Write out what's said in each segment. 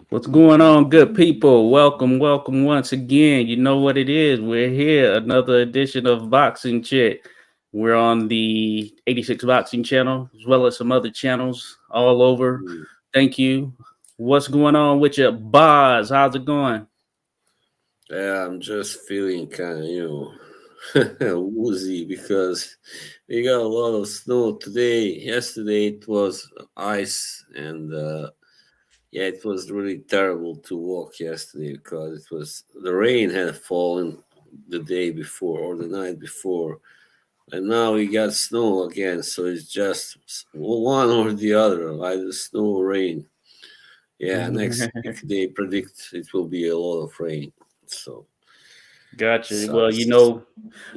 What's going on, good people? Welcome, welcome once again. You know what it is. We're here, another edition of Boxing Chat. We're on the 86 Boxing channel, as well as some other channels all over. Mm. Thank you. What's going on with your Boz? How's it going? Yeah, I'm just feeling kind of, woozy because we got a lot of snow today. Yesterday it was ice, and yeah, it was really terrible to walk yesterday because the rain had fallen the day before or the night before, and now we got snow again. So it's just one or the other, either snow or rain. Yeah, next week they predict it will be a lot of rain. So. Gotcha. Well, Sucks.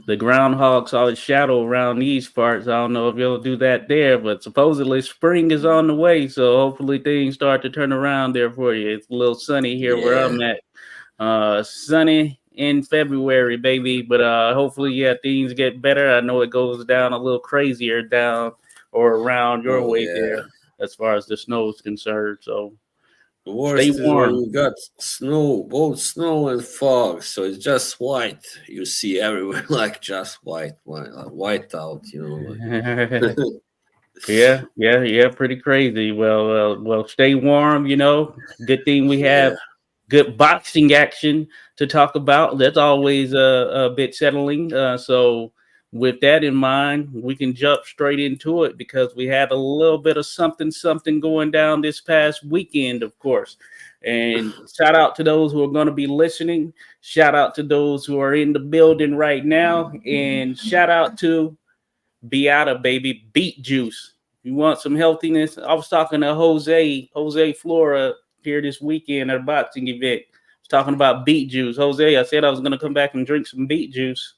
the groundhog saw its shadow around these parts. I don't know if you'll do that there, but supposedly spring is on the way, so hopefully things start to turn around there for you. It's a little sunny here where Yeah, I'm at. Sunny in February, baby, but hopefully, yeah, things get better. I know it goes down a little crazier down or around your oh way yeah. there as far as the snow is concerned. So The stay worst is when warm. we got snow, both snow and fog, so it's just white. You see everywhere, like just white out. Like. Yeah, pretty crazy. Well, stay warm. Good thing we Yeah. have good boxing action to talk about. That's always a bit settling. So, with that in mind, we can jump straight into it because we had a little bit of something going down this past weekend, of course. And shout out to those who are going to be listening. Shout out to those who are in the building right now, and shout out to Beata, baby, beet juice. You want some healthiness? I was talking to Jose Flora here this weekend at a boxing event. I was talking about beet juice. Jose, I said I was gonna come back and drink some beet juice.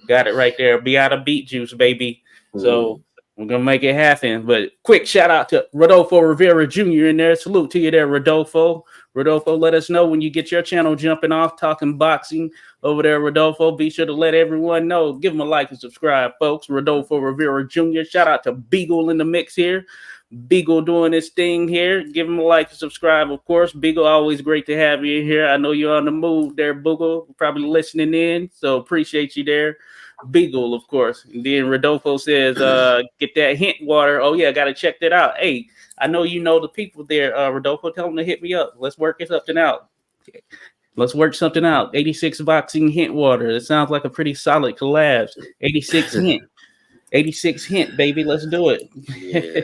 Got it right there. Beata beet juice, baby. So Mm. we're gonna make it happen. But quick shout out to Rodolfo Rivera Jr. in there. Salute to you there, Rodolfo. Rodolfo, let us know when you get your channel jumping off, talking boxing over there, Rodolfo. Be sure to let everyone know. Give them a like and subscribe, folks. Rodolfo Rivera Jr. Shout out to Beagle in the mix here. Beagle doing his thing here. Give him a like and subscribe, of course. Beagle, always great to have you in here. I know you're on the move there, Beagle. Probably listening in, so appreciate you there. Beagle, of course. And then Rodolfo says, get that hint water. Oh, yeah, got to check that out. Hey, I know you know the people there, Rodolfo. Tell them to hit me up. Let's work something out. Let's work something out. 86 boxing hint water. It sounds like a pretty solid collab. 86 hint. 86 hint, baby. Let's do it. Yeah.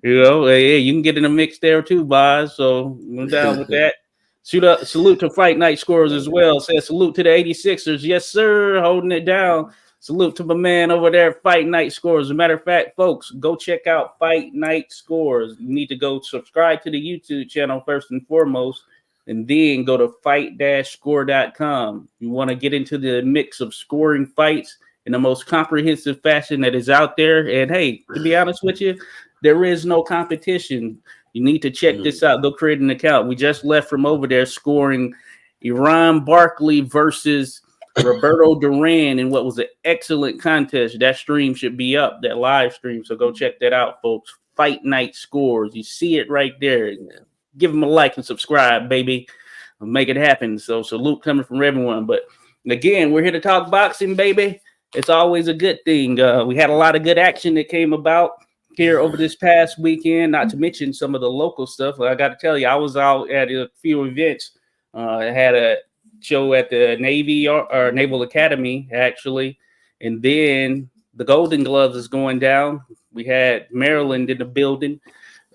Hey, you can get in a mix there too, Boz. So I'm down with that. Salute to Fight Night scores as well. Says salute to the 86ers. Yes, sir. Holding it down. Salute to my man over there, Fight Night Scores. As a matter of fact, folks, go check out Fight Night Scores. You need to go subscribe to the YouTube channel first and foremost, and then go to fight-score.com. You want to get into the mix of scoring fights in the most comprehensive fashion that is out there. And hey, to be honest with you, there is no competition. You need to check Mm. this out. Go create an account. We just left from over there scoring Iran Barkley versus Roberto Duran in what was an excellent contest. That stream should be up, that live stream. So go check that out, folks. Fight Night Scores. You see it right there. Give them a like and subscribe, baby. Make it happen. So salute coming from everyone. But again, we're here to talk boxing, baby. It's always a good thing. We had a lot of good action that came about here over this past weekend. Not to mention some of the local stuff. I got to tell you, I was out at a few events. I had a show at the Navy or Naval Academy actually, and then the Golden Gloves is going down. We had Maryland in the building.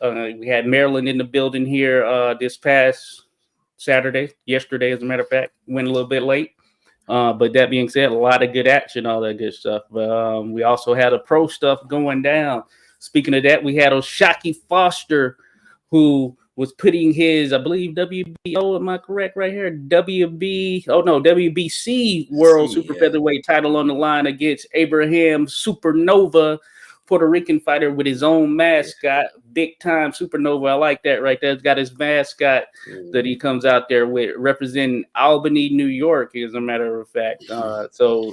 We had Maryland in the building here this past Saturday, yesterday, as a matter of fact. Went a little bit late. But that being said, a lot of good action, all that good stuff. We also had a pro stuff going down. Speaking of that, we had Oshaki Foster, who was putting his, I believe, WBO, am I correct right here? WBC World See, Super yeah. Featherweight title on the line against Abraham Supernova, Puerto Rican fighter with his own mascot, big time Supernova. I like that right there. He's got his mascot that he Mm. comes out there with, representing Albany, New York, as a matter of fact. So Oh,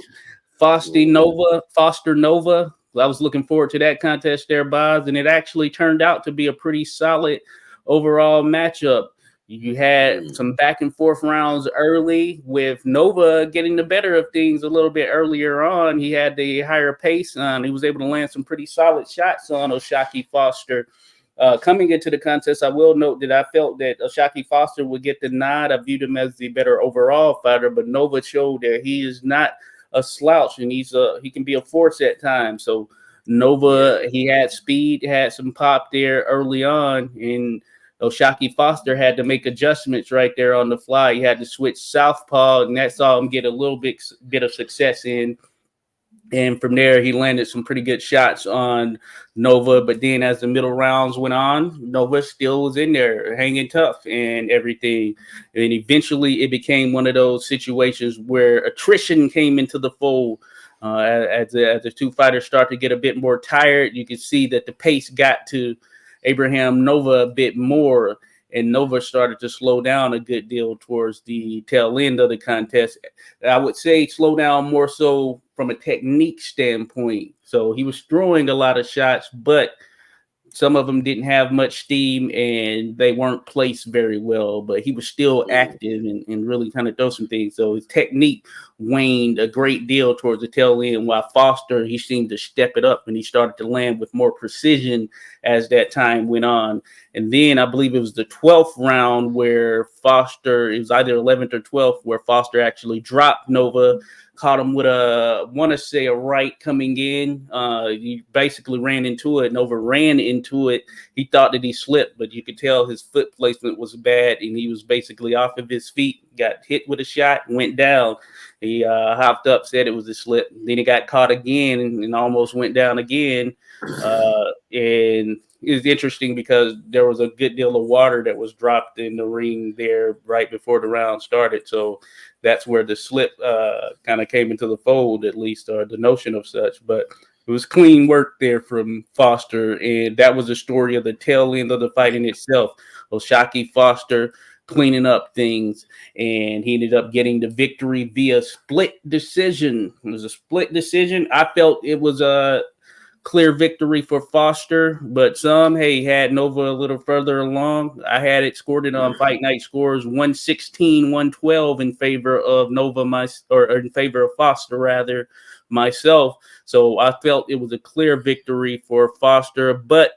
Foster Nova. I was looking forward to that contest there, Boz, and it actually turned out to be a pretty solid overall matchup. You had some back and forth rounds early with Nova getting the better of things a little bit earlier on. He had the higher pace on. He was able to land some pretty solid shots on O'Shaquie Foster. Coming into the contest, I will note that I felt that O'Shaquie Foster would get the nod. I viewed him as the better overall fighter, but Nova showed that he is not a slouch, and he can be a force at times. So Nova, he had speed, had some pop there early on, and O'Shaquie Foster had to make adjustments right there on the fly. He had to switch southpaw, and that saw him get a little bit of success in. And from there, he landed some pretty good shots on Nova. But then as the middle rounds went on, Nova still was in there hanging tough and everything. And eventually it became one of those situations where attrition came into the fold. As the two fighters start to get a bit more tired, you can see that the pace got to Abraham Nova a bit more. And Nova started to slow down a good deal towards the tail end of the contest. I would say slow down more so from a technique standpoint. So he was throwing a lot of shots, but some of them didn't have much steam and they weren't placed very well, but he was still active and really kind of throw some things. So his technique waned a great deal towards the tail end, while Foster, he seemed to step it up and he started to land with more precision as that time went on. And then I believe it was the 12th round where Foster, it was either 11th or 12th, where Foster actually dropped Nova, caught him with a right coming in. He basically ran into it. Nova ran into it. He thought that he slipped, but you could tell his foot placement was bad, and he was basically off of his feet, got hit with a shot, went down. He hopped up, said it was a slip. Then he got caught again and almost went down again. And it was interesting because there was a good deal of water that was dropped in the ring there right before the round started. So that's where the slip kind of came into the fold, at least, or the notion of such. But it was clean work there from Foster, and that was the story of the tail end of the fight in itself. O'Shaquie Foster cleaning up things, and he ended up getting the victory via split decision. It was a split decision. I felt it was a clear victory for Foster, but some had Nova a little further along. I had it scored it on Fight Night Scores 116-112 in favor of Nova, or in favor of Foster rather, myself. So I felt it was a clear victory for Foster, but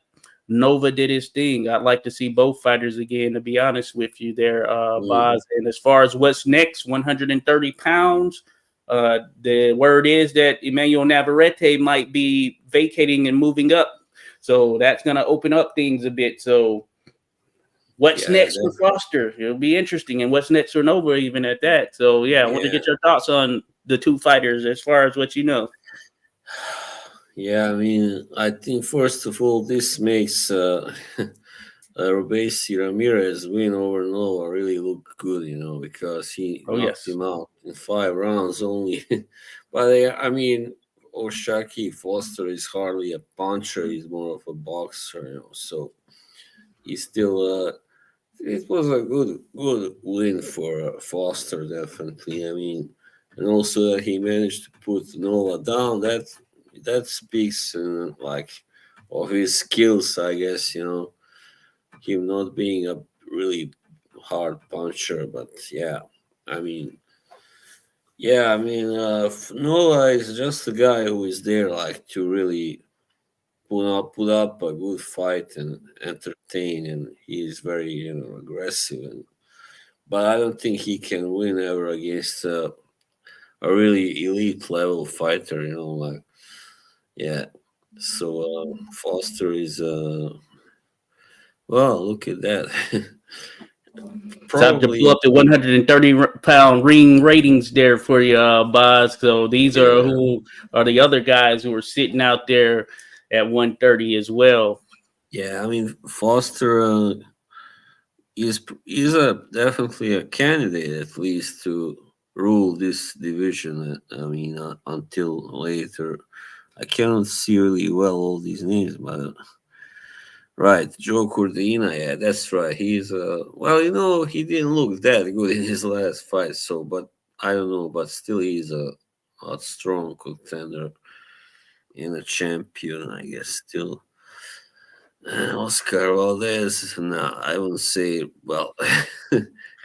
Nova did his thing. I'd like to see both fighters again, to be honest with you there, Boz. And as far as what's next, 130 pounds, the word is that Emmanuel Navarrete might be vacating and moving up. So that's going to open up things a bit. So what's next for Foster? It'll be interesting. And what's next for Nova even at that. So, I want to get your thoughts on the two fighters as far as what you know. Yeah, I mean, I think first of all, this makes Robeisy Ramirez win over Nova really look good, because he knocked him out in 5 rounds only. But I mean, O'Shaquie Foster is hardly a puncher; he's more of a boxer, So he's still. It was a good win for Foster, definitely. I mean, and also that he managed to put Nova down. That speaks of his skills, I guess. Him not being a really hard puncher, but Nova is just a guy who is there to really put up a good fight and entertain, and he is very aggressive. But I don't think he can win ever against a really elite level fighter. So Foster is well, look at that. Time to pull up the 130-pound ring ratings there for you, Boz. So these are who are the other guys who are sitting out there at 130 as well. Yeah, I mean, Foster is definitely a candidate, at least, to rule this division. I mean, until later. I cannot see really well all these names, but right, Joe Cordina, yeah, that's right. He's he didn't look that good in his last fight, but I don't know, but still he's a strong contender and a champion, I guess, still. Oscar Valdez. No, I wouldn't say. Well,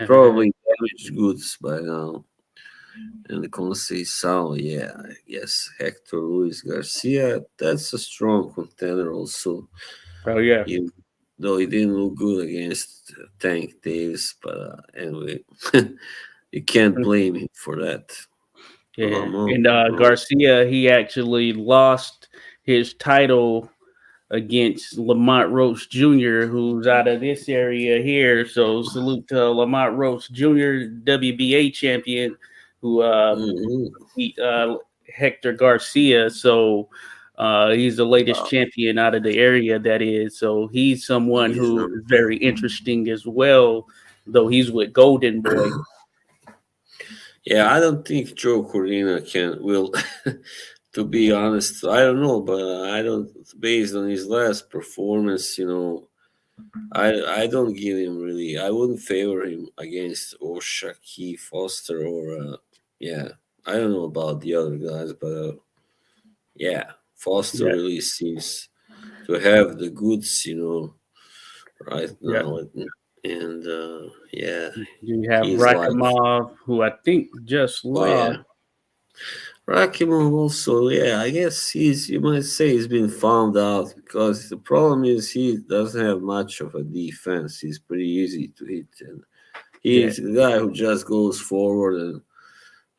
probably damaged goods by now. And the Conceição, yeah, I guess Hector Luis Garcia. That's a strong contender also. Oh yeah. Even though he didn't look good against Tank Davis, but anyway, you can't blame him for that. Yeah, Lamont, and Garcia, he actually lost his title against Lamont Roach Jr., who's out of this area here. So salute to Lamont Roach Jr., WBA champion, who mhm. beat Hector Garcia. So he's the latest Wow, champion out of the area, that is. So he's someone he's who is very interesting as well, though he's with Golden Boy. yeah, I don't think Joe Corina will. To be honest, I don't know, but I don't. Based on his last performance, I don't give him really. I wouldn't favor him against Oshaki Foster or yeah. I don't know about the other guys, but yeah, Foster Yeah, really seems to have the goods, right yeah. now, and yeah, You have he's like, Rakimov, who I think just oh lost. yeah. Rakimov also, yeah, I guess you might say he's been found out because the problem is he doesn't have much of a defense. He's pretty easy to hit, and Yeah, he's the guy who just goes forward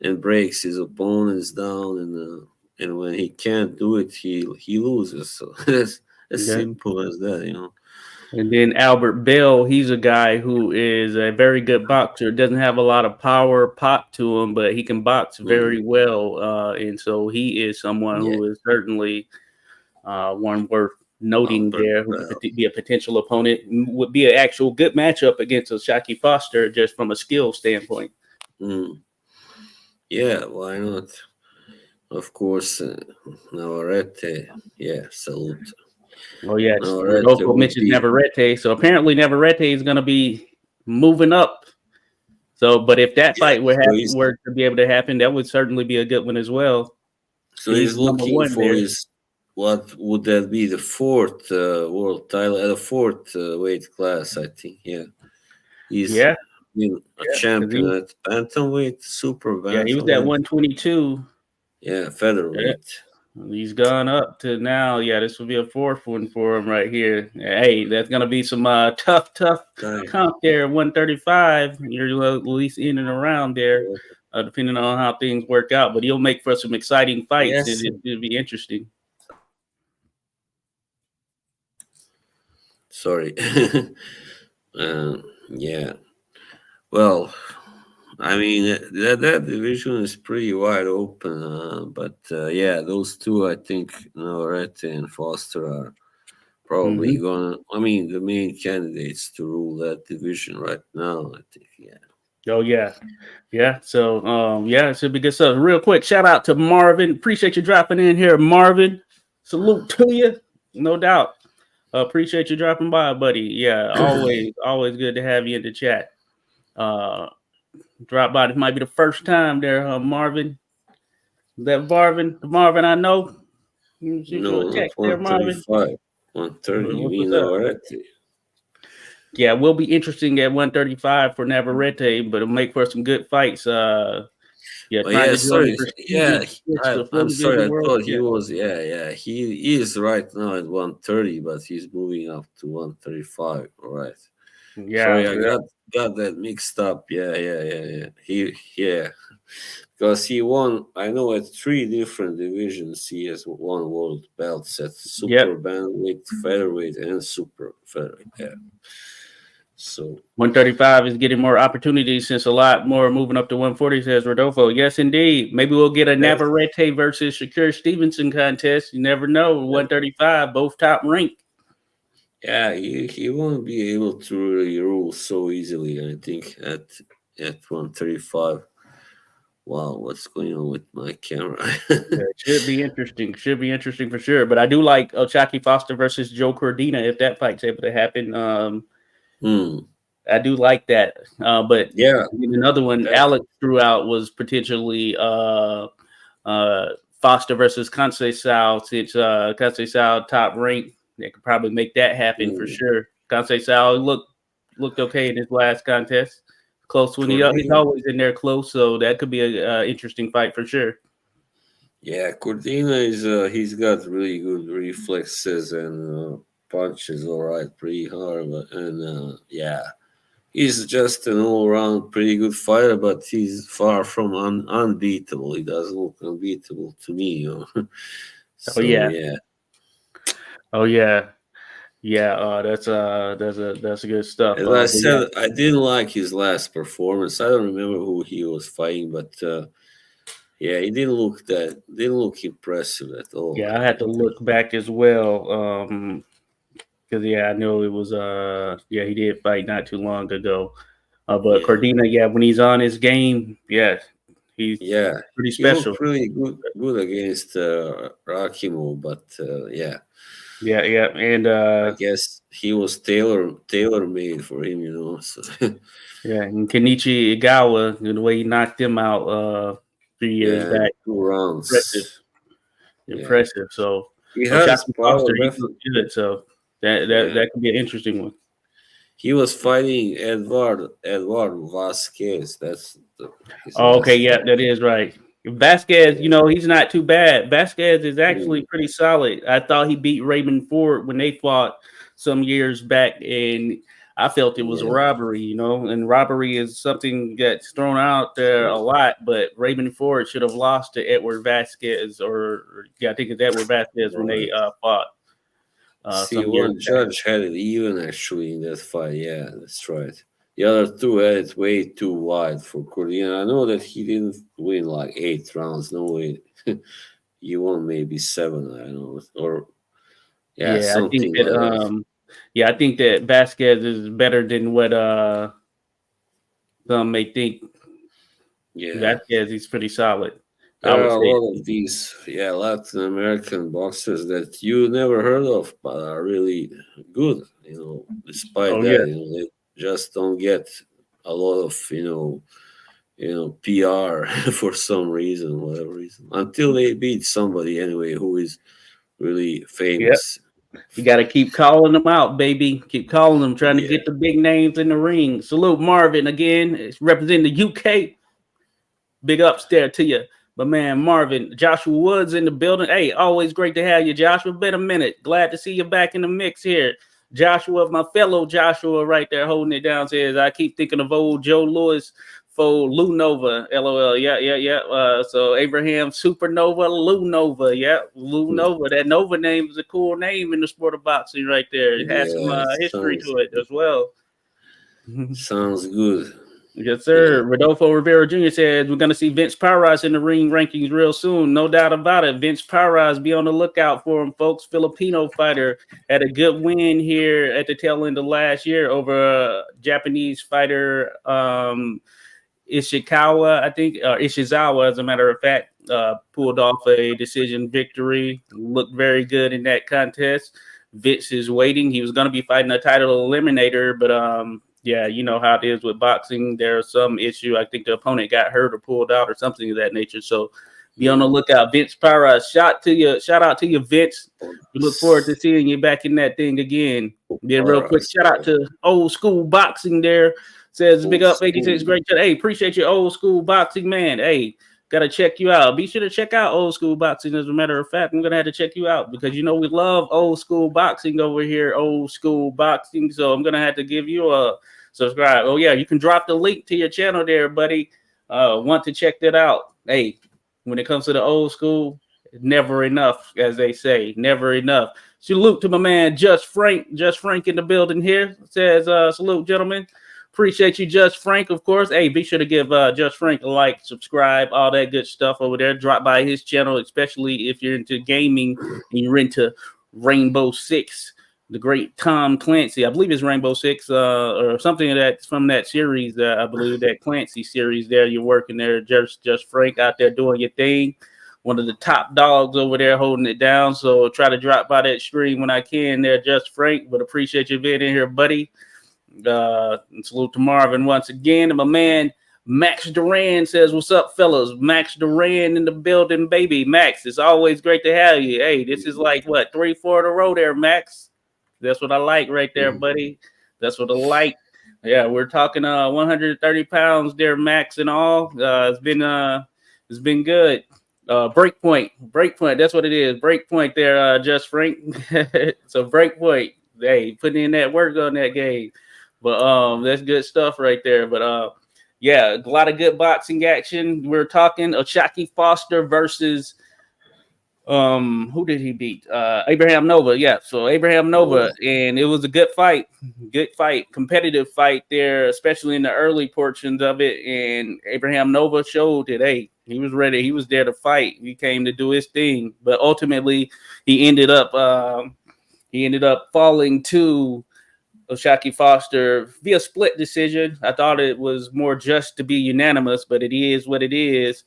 and breaks his opponents down, and when he can't do it, he loses. So that's as yeah. simple as that. And then Albert Bell, he's a guy who is a very good boxer. Doesn't have a lot of power pop to him, but he can box Mhm. very well. And so he is someone Yeah, who is certainly one worth noting Albert there, who could Bell. be a potential opponent, would be an actual good matchup against a Shaki Foster just from a skill standpoint. Mm. Yeah, why not? Of course, Navarrete. Yeah, salute. Oh, yeah. Navarrete Rodolfo would mentioned be. Navarrete. So apparently Navarrete is going to be moving up. So, but if that Yeah, fight so he's were to be able to happen, that would certainly be a good one as well. so He's he's number looking one for there. his, what would that be, the fourth world title at a fourth weight class, I think. Yeah, he's Yeah, been a yeah, because champion at bantamweight, super he was at bantamweight, 122. yeah, Yeah, featherweight. he's gone up to now. Yeah, this will be a fourth one for him right here. Hey, that's gonna be some tough Guy. comp there. 135. You're at least in and around there, depending on how things work out. But he'll make for some exciting fights. Yes, It'll be interesting. sorry. Yeah. Well, I mean that division is pretty wide open, but yeah, those two I think Navarrete and Foster are probably Hmm. gonna. I mean, the main candidates to rule that division right now. I think, yeah. Oh yeah, yeah. So yeah, it should be good stuff. Real quick, shout out to Marvin. Appreciate you dropping in here, Marvin. Salute to you, no doubt. Appreciate you dropping by, buddy. Yeah, always good to have you in the chat. Uh, drop by. This might be the first time there, Marvin. That Marvin I know. Let me shoot you a No, not text there, Marvin. 135. 130. You mean What's up? Navarrete? Yeah, will be interesting at 135 for Navarrete, but it'll make for some good fights. Yeah, Oh trying yeah, to join the sorry. Yeah, prestigious the full I'm sorry. division I world. thought he Yeah, was. Yeah, yeah. He is right now at 130, but he's moving up to 135. All right. yeah, Sorry, I yeah. got that mixed up. Yeah, yeah, yeah, yeah. Yeah, because he won. I know at three different divisions he has won world belts at super Yep. bantamweight, featherweight, and super featherweight. Yeah. So 135 is getting more opportunities since a lot more moving up to 140, says Rodolfo. Yes, indeed. Maybe we'll get a yes, Navarrete versus Shakur Stevenson contest. You never know. yeah, 135, both top ranked. yeah, he won't be able to really rule so easily. I think at 135. Wow, what's going on with my camera? Yeah, it should be interesting. Should be interesting for sure. But I do like Ochaki Foster versus Joe Cordina if that fight's able to happen. Hmm. I do like that. But Yeah, another one that, Alex threw out was potentially Foster versus Conceição, since Conceição top ranked that could probably make that happen for Mm. sure. Conceição looked okay in his last contest. Close when he's always in there close, so that could be a interesting fight for sure. Yeah, Cordina is he's got really good reflexes and punches all right pretty hard, and yeah, he's just an all-around pretty good fighter, but he's far from unbeatable. He doesn't look unbeatable to me, you know. So yeah. Oh yeah. That's good stuff. As I said, I didn't like his last performance. I don't remember who he was fighting, but yeah, he didn't look impressive at all. Yeah, I had to look back as well. Because I know it was he did fight not too long ago. But Cordina, when he's on his game, he's pretty special. He looked really good against Rakhimov, but yeah. Yeah, and I guess he was tailor made for him, you know. So. Yeah, and Kenichi Igawa, the way he knocked him out 3 years back, 2 rounds, impressive. So he has power. Good, so that could be an interesting one. He was fighting Edward Vasquez. That's that is right. Vasquez, he's not too bad. Vasquez is actually pretty solid. I thought he beat Raymond Ford when they fought some years back, and I felt it was a robbery, and robbery is something that's thrown out there a lot, but Raymond Ford should have lost to Edward Vasquez, I think it's Edward Vasquez when they fought. One judge had it even actually in that fight. Yeah, that's right. The other two had it way too wide for Cordina. I know that he didn't win like 8 rounds. No way. He won maybe 7, I don't know. Or something like that. I think that Vasquez is better than what some may think. Yeah. Vasquez, he's pretty solid. There are a lot of these Latin American boxers that you never heard of, but are really good, despite that, they just don't get a lot of PR for some reason, whatever reason, until they beat somebody anyway who is really famous. You got to keep calling them out, baby. Keep calling them, trying to get the big names in the ring. Salute Marvin again, representing the UK. Big ups there to you. But man, Marvin, Joshua Woods in the building. Hey, always great to have you, Joshua. Been a minute. Glad to see you back in the mix here. Joshua, my fellow Joshua right there holding it down, says, I keep thinking of old Joe Louis for Lou Nova. LOL. Yeah. So Abraham Supernova, Lou Nova. Yeah, Lou Nova. That Nova name is a cool name in the sport of boxing right there. It has some history to it as well. Sounds good. Yes, sir. Rodolfo Rivera Jr. says we're going to see Vince Parras in the ring rankings real soon. No doubt about it. Vince Parras, be on the lookout for him, folks. Filipino fighter, had a good win here at the tail end of last year over a Japanese fighter, Ishikawa, I think, or Ishizawa, as a matter of fact, pulled off a decision victory. Looked very good in that contest. Vince is waiting. He was going to be fighting a title eliminator, but you know how it is with boxing. There's some issue. I think the opponent got hurt or pulled out or something of that nature. So be on the lookout. Vince Parras, shout out to you, Vince. We look forward to seeing you back in that thing again. Then real quick, shout out to Old School Boxing there. Says big up 86, great. Hey, appreciate your Old School Boxing, man. Hey, gotta check you out. Be sure to check out Old School Boxing. As a matter of fact, I'm gonna have to check you out because we love Old School Boxing over here. Old School Boxing. So I'm gonna have to give you a subscribe. Oh yeah, you can drop the link to your channel there, buddy. Want to check that out? Hey, when it comes to the old school, never enough, as they say, never enough. Salute to my man Just Frank in the building here. Says salute, gentlemen. Appreciate you, Just Frank, of course. Hey, be sure to give Just Frank a like, subscribe, all that good stuff over there. Drop by his channel, especially if you're into gaming and you're into Rainbow Six. The great Tom Clancy, I believe it's Rainbow Six or something that's from that series. I believe that Clancy series there. You're working there, Just Frank out there doing your thing. One of the top dogs over there holding it down. So try to drop by that stream when I can there, Just Frank. But appreciate you being in here, buddy. And salute to Marvin once again. And my man Max Duran says, what's up, fellas? Max Duran in the building, baby. Max, it's always great to have you. Hey, this is like, 3-4 in a row there, Max. That's what I like right there, buddy. That's what I like. Yeah, we're talking 130 pounds there, max and all. It's been good. Breakpoint. That's what it is. Breakpoint there, Just Frank. So breakpoint. Hey, putting in that work on that game. But that's good stuff right there. But yeah, a lot of good boxing action. We're talking O'Shaquie Foster versus who did he beat? Abraham Nova. Yeah, so Abraham Nova, and it was a good fight, competitive fight there, especially in the early portions of it. And Abraham Nova showed that hey, he was ready, he was there to fight, he came to do his thing. But ultimately, he ended up falling to O'Shaquie Foster via split decision. I thought it was more just to be unanimous, but it is what it is.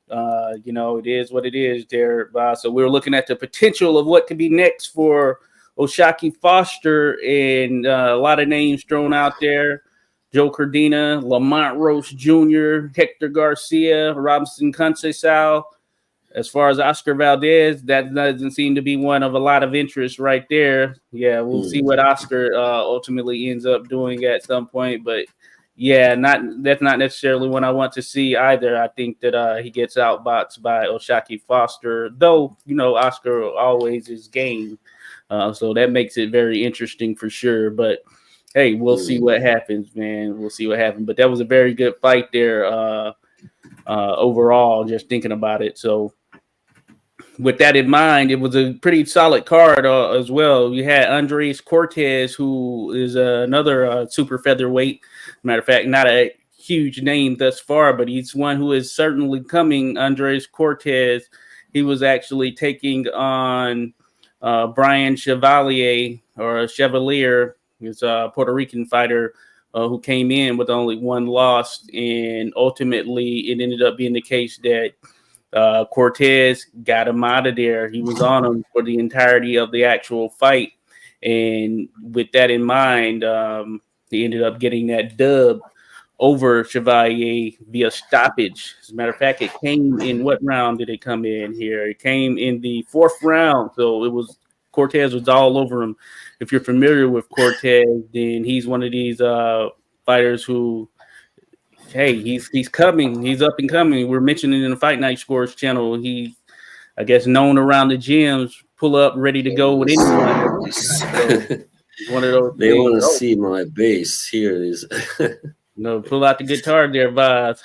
It is what it is there. So we're looking at the potential of what could be next for O'Shaquie Foster, and a lot of names thrown out there. Joe Cordina, Lamont Roach Jr., Hector Garcia, Robinson Conceição. As far as Oscar Valdez, that doesn't seem to be one of a lot of interest right there. Yeah, we'll see what Oscar ultimately ends up doing at some point. But yeah, that's not necessarily what I want to see either. I think that he gets outboxed by O'Shaquie Foster, though, Oscar always is game. So that makes it very interesting for sure. But hey, we'll see what happens, man. We'll see what happens. But that was a very good fight there overall, just thinking about it. So with that in mind, it was a pretty solid card as well. You had Andres Cortez, who is another super featherweight. Matter of fact, not a huge name thus far, but he's one who is certainly coming. Andres Cortez, he was actually taking on Brian Chevalier, he's a Puerto Rican fighter who came in with only one loss, and ultimately it ended up being the case that Cortez got him out of there. He was on him for the entirety of the actual fight. And with that in mind, he ended up getting that dub over Chevalier via stoppage. As a matter of fact, it came in, what round did it come in here? It came in the fourth round. So Cortez was all over him. If you're familiar with Cortez, then he's one of these fighters who, hey, he's coming. He's up and coming. We're mentioning in the Fight Night Scores channel. He's, I guess, known around the gyms, pull up, ready to go with anyone. So, one of those. They want to see my bass. Here it is. No, pull out the guitar there, Vaz.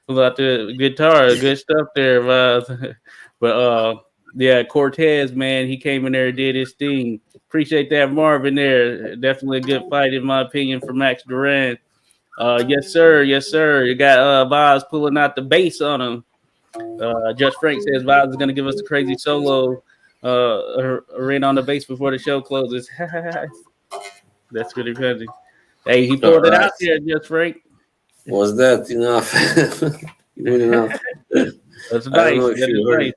Pull out the guitar. Good stuff there, Vaz. But yeah, Cortez, man, he came in there and did his thing. Appreciate that, Marvin there. Definitely a good fight, in my opinion, for Max Duran. Yes, sir. You got Vaz pulling out the bass on him. Just Frank says Vaz is going to give us the crazy solo ring on the bass before the show closes. That's really crazy. Hey, he pulled it out there, Just Frank. Was that enough? Good enough. That's nice.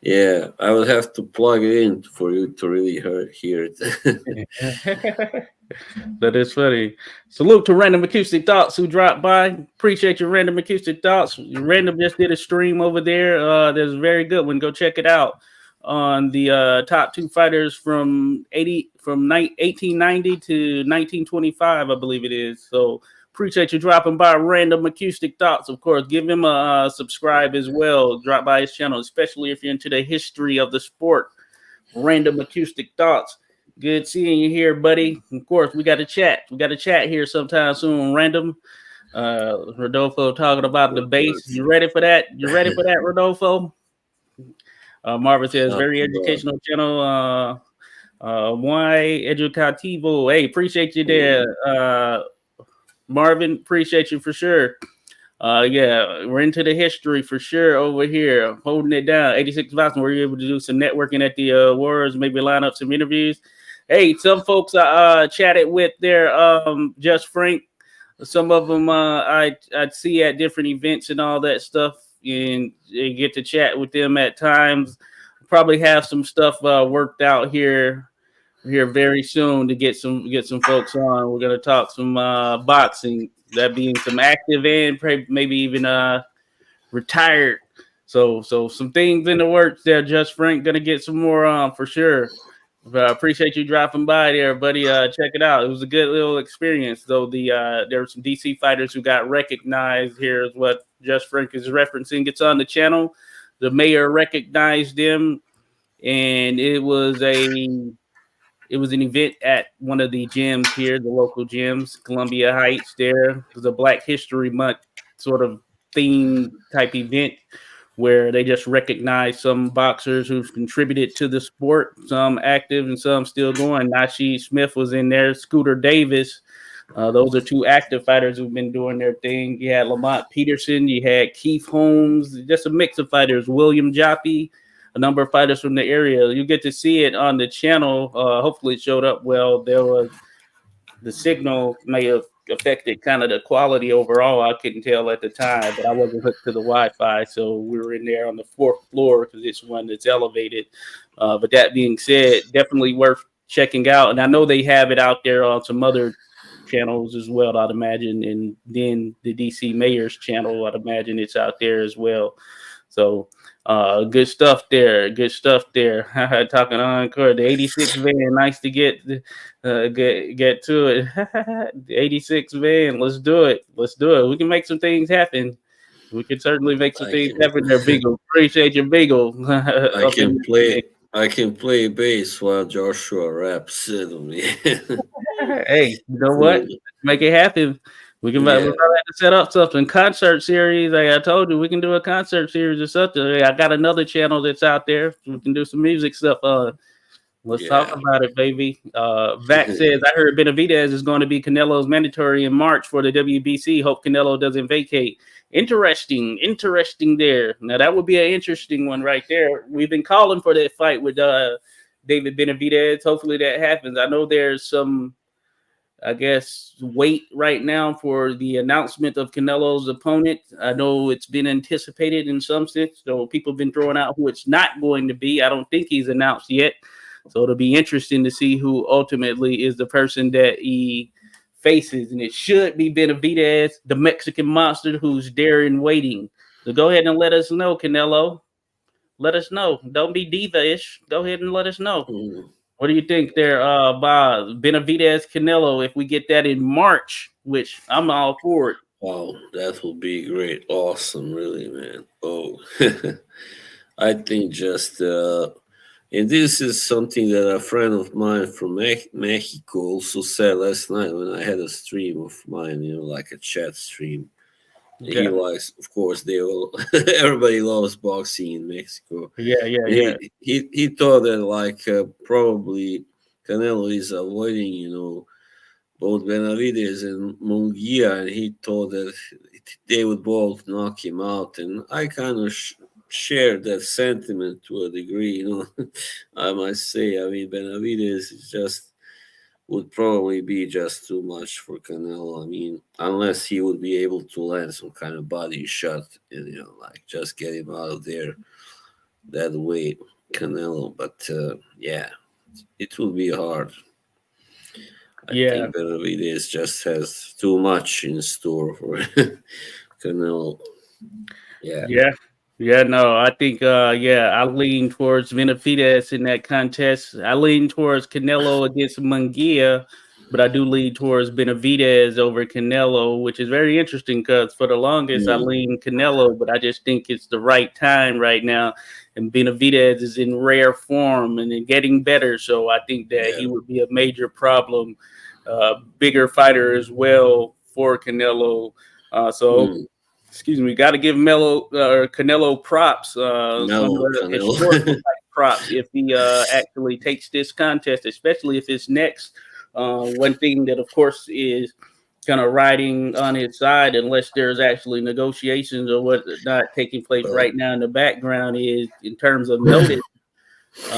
Yeah, I will have to plug it in for you to really hear it. That is funny. Salute to Random Acoustic Thoughts who dropped by. Appreciate your Random Acoustic Thoughts. Random just did a stream over there. There's a very good one. Go check it out on the top two fighters from 1890 to 1925, I believe it is. So appreciate you dropping by, Random Acoustic Thoughts. Of course, give him a subscribe as well. Drop by his channel, especially if you're into the history of the sport. Random Acoustic Thoughts. Good seeing you here, buddy. Of course, we got to chat. We got to chat here sometime soon. Random. Rodolfo talking about the bass. You ready for that? You ready for that, Rodolfo? Marvin says, very educational channel. Why Educativo? Hey, appreciate you there, Marvin. Appreciate you for sure. Yeah, we're into the history for sure over here, holding it down. 86 Boston, were you able to do some networking at the awards, maybe line up some interviews? Hey, some folks I chatted with there, Just Frank. Some of them I'd see at different events and all that stuff, and get to chat with them at times. Probably have some stuff worked out here very soon to get some folks on. We're gonna talk some boxing, that being some active and maybe even retired. So some things in the works there. Just Frank gonna get some more on for sure. But I appreciate you dropping by there, buddy. Check it out. It was a good little experience. Though there were some DC fighters who got recognized. Here is what Just Frank is referencing. It's on the channel. The mayor recognized them, and it was an event at one of the gyms here, the local gyms, Columbia Heights. There it was a Black History Month sort of theme type event where they just recognize some boxers who've contributed to the sport, some active and some still going. Nashi Smith was in there, Scooter Davis. Those are two active fighters who've been doing their thing. You had Lamont Peterson, you had Keith Holmes, just a mix of fighters, William Joppy, a number of fighters from the area. You get to see it on the channel. Hopefully it showed up well. There was the signal may have affected kind of the quality overall. I couldn't tell at the time, but I wasn't hooked to the Wi-Fi, so we were in there on the fourth floor because it's one that's elevated. But that being said, definitely worth checking out. And I know they have it out there on some other channels as well, I'd imagine. And then the DC Mayor's channel, I'd imagine it's out there as well. So good stuff there. Good stuff there. Talking on court, the 86 van. Nice to get to it. The 86 van. Let's do it. Let's do it. We can make some things happen. We can certainly make some things happen there, Beagle. Appreciate your Beagle. I can play bass while Joshua raps. Hey, you know what? Make it happen. We can we'll probably have to set up something. Concert series. Like I told you, we can do a concert series or something. I got another channel that's out there. We can do some music stuff on. Let's talk about it, baby. Vac says, I heard Benavidez is going to be Canelo's mandatory in March for the WBC. Hope Canelo doesn't vacate. Interesting there. Now, that would be an interesting one right there. We've been calling for that fight with David Benavidez. Hopefully that happens. I know there's some, I guess, wait right now for the announcement of Canelo's opponent. I know it's been anticipated in some sense. So people have been throwing out who it's not going to be. I don't think he's announced yet. So it'll be interesting to see who ultimately is the person that he faces. And it should be Benavidez, the Mexican monster who's there in waiting. So go ahead and let us know, Canelo. Let us know. Don't be diva-ish. Go ahead and let us know. What do you think there, Bob? Benavidez, Canelo, if we get that in March, which I'm all for it. Wow, that will be great. Awesome, really, man. Oh, I think just... and this is something that a friend of mine from Mexico also said last night when I had a stream of mine, like a chat stream. Okay. He likes, of course, everybody loves boxing in Mexico. Yeah. He thought that probably Canelo is avoiding, both Benavidez and Munguia, and he thought that they would both knock him out. And I kind of share that sentiment to a degree, I must say. I mean, Benavidez would probably be just too much for Canelo. I mean, unless he would be able to land some kind of body shot and, just get him out of there that way, Canelo. But, it will be hard. I think Benavidez just has too much in store for Canelo. Yeah, no, I think, I lean towards Benavidez in that contest. I lean towards Canelo against Munguia, but I do lean towards Benavidez over Canelo, which is very interesting because for the longest I lean Canelo, but I just think it's the right time right now. And Benavidez is in rare form and getting better, so I think that he would be a major problem, bigger fightor as well for Canelo. Excuse me, got to give Canelo props. Props if he actually takes this contest, especially if it's next. One thing that, of course, is kind of riding on his side, unless there's actually negotiations or whatnot taking place right now in the background, is in terms of notice. He's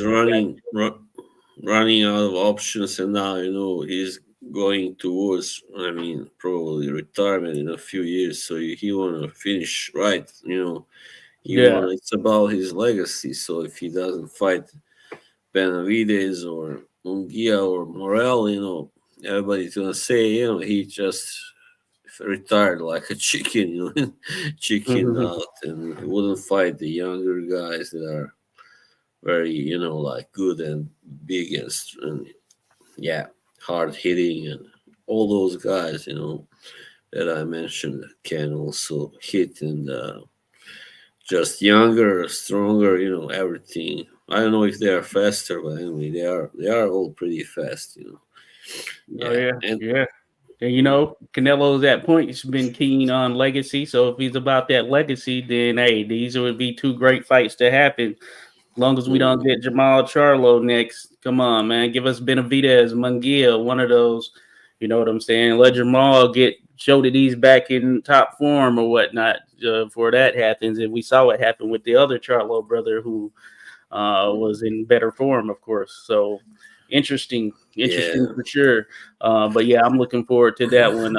running out of options, and now he's going towards, probably retirement in a few years. So he want to finish right, it's about his legacy. So if he doesn't fight Benavidez or Munguia or Morel, everybody's gonna say, he just retired like a chicken, chicken out, and wouldn't fight the younger guys that are very, like good and big and yeah, hard hitting, and all those guys, that I mentioned can also hit, and just younger, stronger, everything. I don't know if they are faster, but anyway, they are all pretty fast. Oh Yeah, yeah, and yeah. And Canelo's at point. He's been keen on legacy. So if he's about that legacy, then hey, these would be two great fights to happen. As long as we don't mm, get Jamal Charlo next, come on, man, give us Benavidez, Munguia, one of those. You know what I'm saying? Let Jamal get show that he's back in top form or whatnot before that happens. And we saw what happened with the other Charlo brother who was in better form, of course. So interesting yeah, for sure. But yeah, I'm looking forward to that one.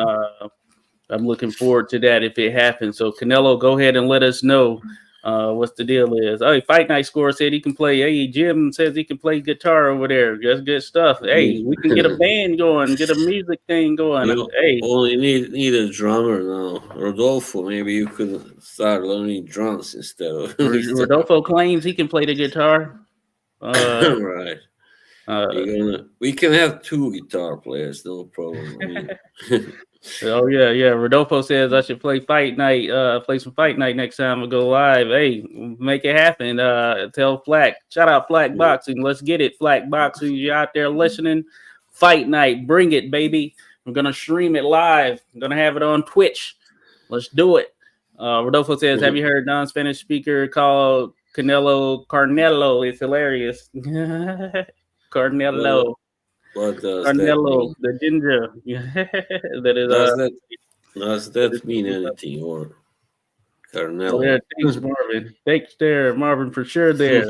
I'm looking forward to that if it happens. So Canelo, go ahead and let us know what's the deal is. Oh, Fight Night Score said he can play. Hey, Jim says he can play guitar over there. That's good stuff. Hey, we can get a band going, get a music thing going. you Hey, only need a drummer now. Rodolfo, maybe you could start learning drums instead of guitar. Rodolfo claims he can play the guitar. Uh, Right. uh, We can have two guitar players, no problem. I mean, Oh yeah, yeah. Rodolfo says I should play some fight night next time I go live. Hey, make it happen. Tell Flack, shout out Flack yeah, Boxing. Let's get it, Flack Boxing. You out there listening? Fight night, bring it, baby. I'm gonna stream it live. I'm gonna have it on Twitch. Let's do it. Rodolfo says, have you heard non-Spanish speaker called Carnelo? It's hilarious. well, Carnelo. what does that Carnelo, mean? the ginger. that is Does that mean anything, or Oh yeah, Carnelo? thanks Marvin. Thanks there, Marvin, for sure there.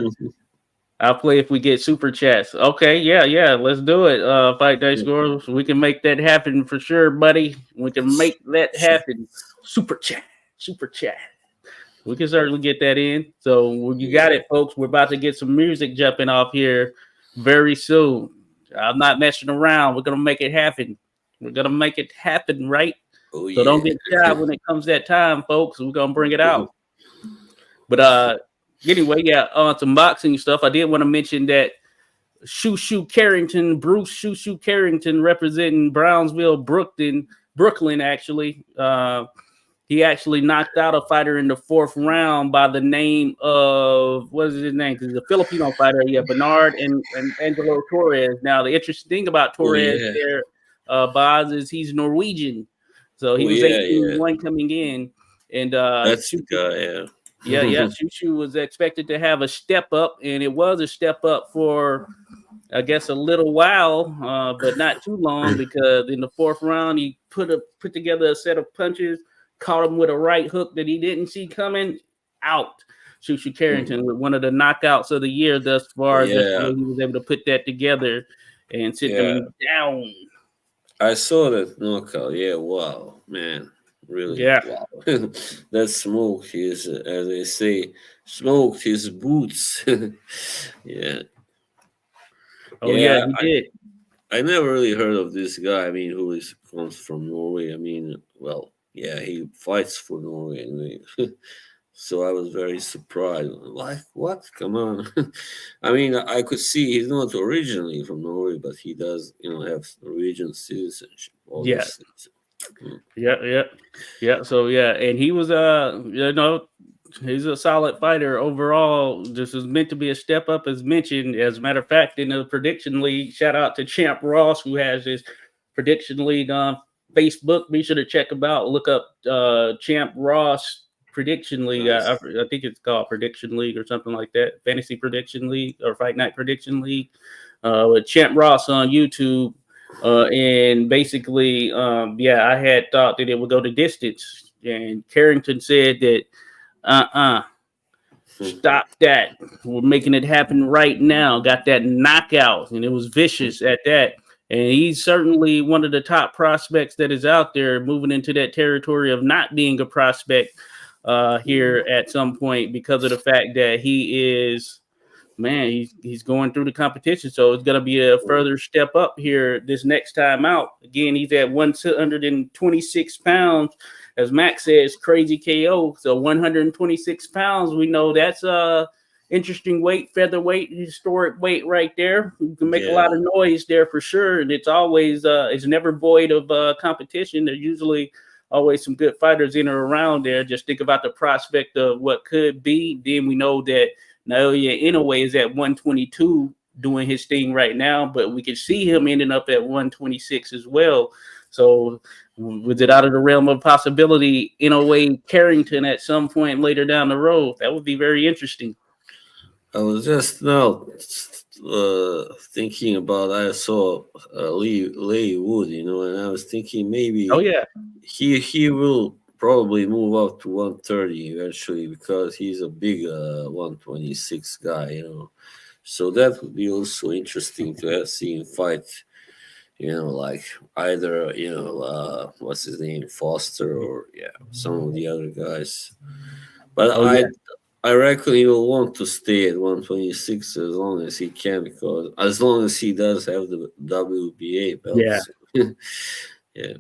I'll play if we get super chats. Okay, yeah, yeah, let's do it. Fight Dice Scores. We can make that happen for sure, buddy. We can make that happen. Super chat. Super chat. We can certainly get that in. So you got Yeah. it, folks. We're about to get some music jumping off here very soon. I'm not messing around. We're gonna make it happen. We're gonna make it happen, right? Oh So don't yeah. get shy when it comes that time, folks. We're gonna bring it out. But anyway, yeah, on some boxing stuff. I did want to mention that Shushu Carrington, Bruce Shushu Carrington, representing Brownsville, Brooklyn, actually. He actually knocked out a fighter in the fourth round by the name of what is his name? Because he's a Filipino fighter. Yeah, Bernard and Angelo Torres. Now the interesting thing about Oh Torres yeah. there, Boz, is he's Norwegian. So he Oh was yeah. Yeah. 18-1 coming in. And That's the guy. yeah. Yeah. Shushu was expected to have a step up, and it was a step up for I guess a little while, but not too long because in the fourth round he put together a set of punches, caught him with a right hook that he didn't see coming. Out. Shushu Carrington with one of the knockouts of the year thus far. Just the Yeah. way he was able to put that together and sit Yeah. them down. I saw that knockout. Yeah. Wow, man. Really. Yeah. Wow. That smoked his, as they say, smoked his boots. Yeah. Oh yeah, Yeah. he did. I never really heard of this guy. I mean, who is comes from Norway. I mean, well, yeah, he fights for Norway anyway. So I was very surprised. Like, what? Come on. I mean, I could see he's not originally from Norway, but he does, have Norwegian citizenship, all Yeah. these things. Mm. Yeah. So yeah, and he was he's a solid fighter overall. This is meant to be a step up, as mentioned. As a matter of fact, in the prediction league, shout out to Champ Ross, who has his prediction league on Facebook. Be sure to check him out. Look up Champ Ross Prediction League. I Nice. think it's called Prediction League or something like that. Fantasy Prediction League or Fight Night Prediction League. With Champ Ross on YouTube. And basically, I had thought that it would go the distance. And Carrington said that, stop that. We're making it happen right now. Got that knockout, and it was vicious at that. And he's certainly one of the top prospects that is out there, moving into that territory of not being a prospect here at some point because of the fact that he is, man, he's going through the competition. So it's going to be a further step up here this next time out. Again, he's at 126 pounds. As Max says, crazy KO. So 126 pounds, we know that's interesting weight, featherweight, historic weight right there. You can make a Yeah. lot of noise there for sure, and it's always it's never void of competition. There's usually always some good fighters in or around there. Just think about the prospect of what could be. Then we know that Naoya Inoue is at 122 doing his thing right now, but we could see him ending up at 126 as well. So was it out of the realm of possibility in a way Carrington at some point later down the road? That would be very interesting. I was just now thinking about I saw Leigh Wood, and I was thinking Oh maybe yeah, he will probably move up to 130 eventually because he's a big 126 guy. So that would be also interesting to see him fight. Like either what's his name, Foster, or some of the other guys. But oh yeah, I reckon he will want to stay at 126 as long as he can, because as long as he does have the WBA yeah. belts. Yeah.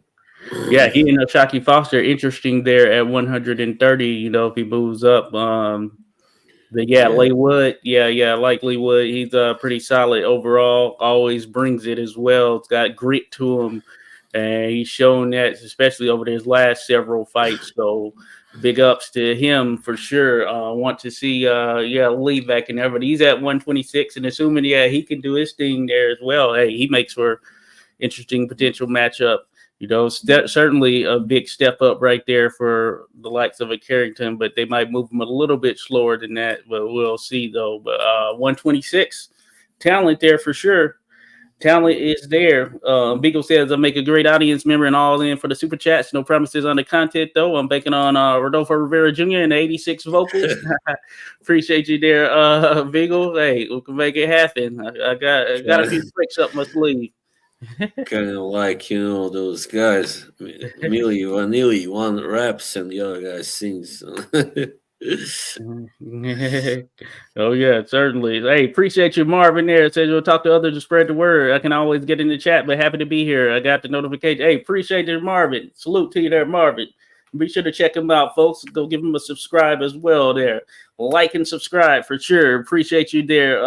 Yeah, he and Shaki Foster interesting there at 130. If he moves up, but yeah, Yeah. Leigh Wood, yeah, like Leigh Wood, he's pretty solid overall. Always brings it as well. It's got grit to him, and he's shown that, especially over his last several fights. So big ups to him for sure. Want to see Lee back in there, but he's at 126, and assuming he can do his thing there as well. Hey, he makes for interesting potential matchup. Certainly a big step up right there for the likes of a Carrington, but they might move him a little bit slower than that. But we'll see though. But 126, talent there for sure. Talent is there. Beagle says, I'll make a great audience member and all in for the super chats. No promises on the content, though. I'm banking on Rodolfo Rivera Jr. and the 86 vocals. Appreciate you there, Beagle. Hey, we can make it happen. I got a few tricks up my sleeve. Kind of like those guys, Millie Vanilli, one raps and the other guy sings. Oh yeah, certainly. Hey, appreciate you, Marvin. There it says you'll talk to others to spread the word. I can always get in the chat, but happy to be here. I got the notification. Hey, appreciate you, Marvin. Salute to you there, Marvin. Be sure to check him out, folks. Go give him a subscribe as well. There, like and subscribe for sure. Appreciate you there,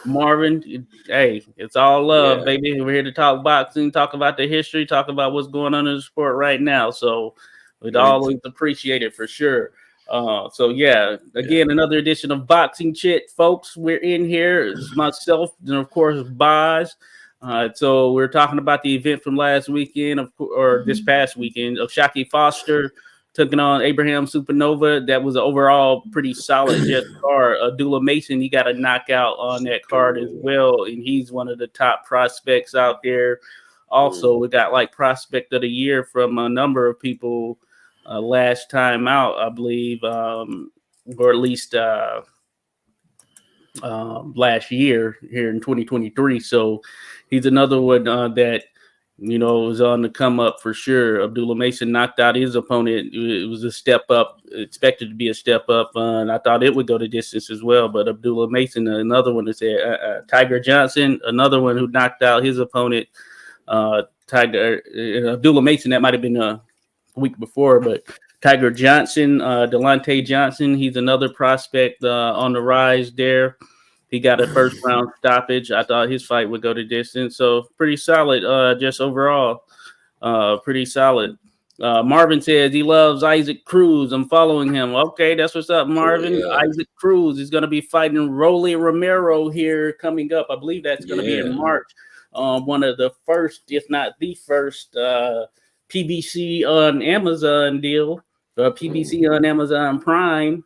Marvin. Hey, it's all love, Yeah. baby. We're here to talk boxing, talk about the history, talk about what's going on in the sport right now. So we'd Right. always appreciate it for sure. So yeah, again, another edition of Boxing Chit, folks. We're in here. It's myself and of course Boz. So we're talking about the event from last weekend, or this past weekend, of Shaki Foster taking on Abraham Supernova. That was an overall pretty solid just card. Abdullah Mason, he got a knockout on that card as well, and he's one of the top prospects out there. Also, we got like prospect of the year from a number of people last time out, I believe, or at least last year here in 2023. So he's another one that was on the come up for sure. Abdullah Mason knocked out his opponent. It was a step up, expected to be a step up, and I thought it would go the distance as well. But Abdullah Mason, another one is there. Tiger Johnson, another one who knocked out his opponent. Abdullah Mason, that might have been a week before, but Tiger Johnson, Delonte Johnson, he's another prospect on the rise there. He got a first round stoppage. I thought his fight would go the distance. So pretty solid, just overall. Pretty solid. Marvin says he loves Isaac Cruz. I'm following him. Okay, that's what's up, Marvin. Yeah. Isaac Cruz is going to be fighting Rolly Romero here coming up. I believe that's going to be in March. One of the first, if not the first, PBC on Amazon deal. PBC on Amazon Prime.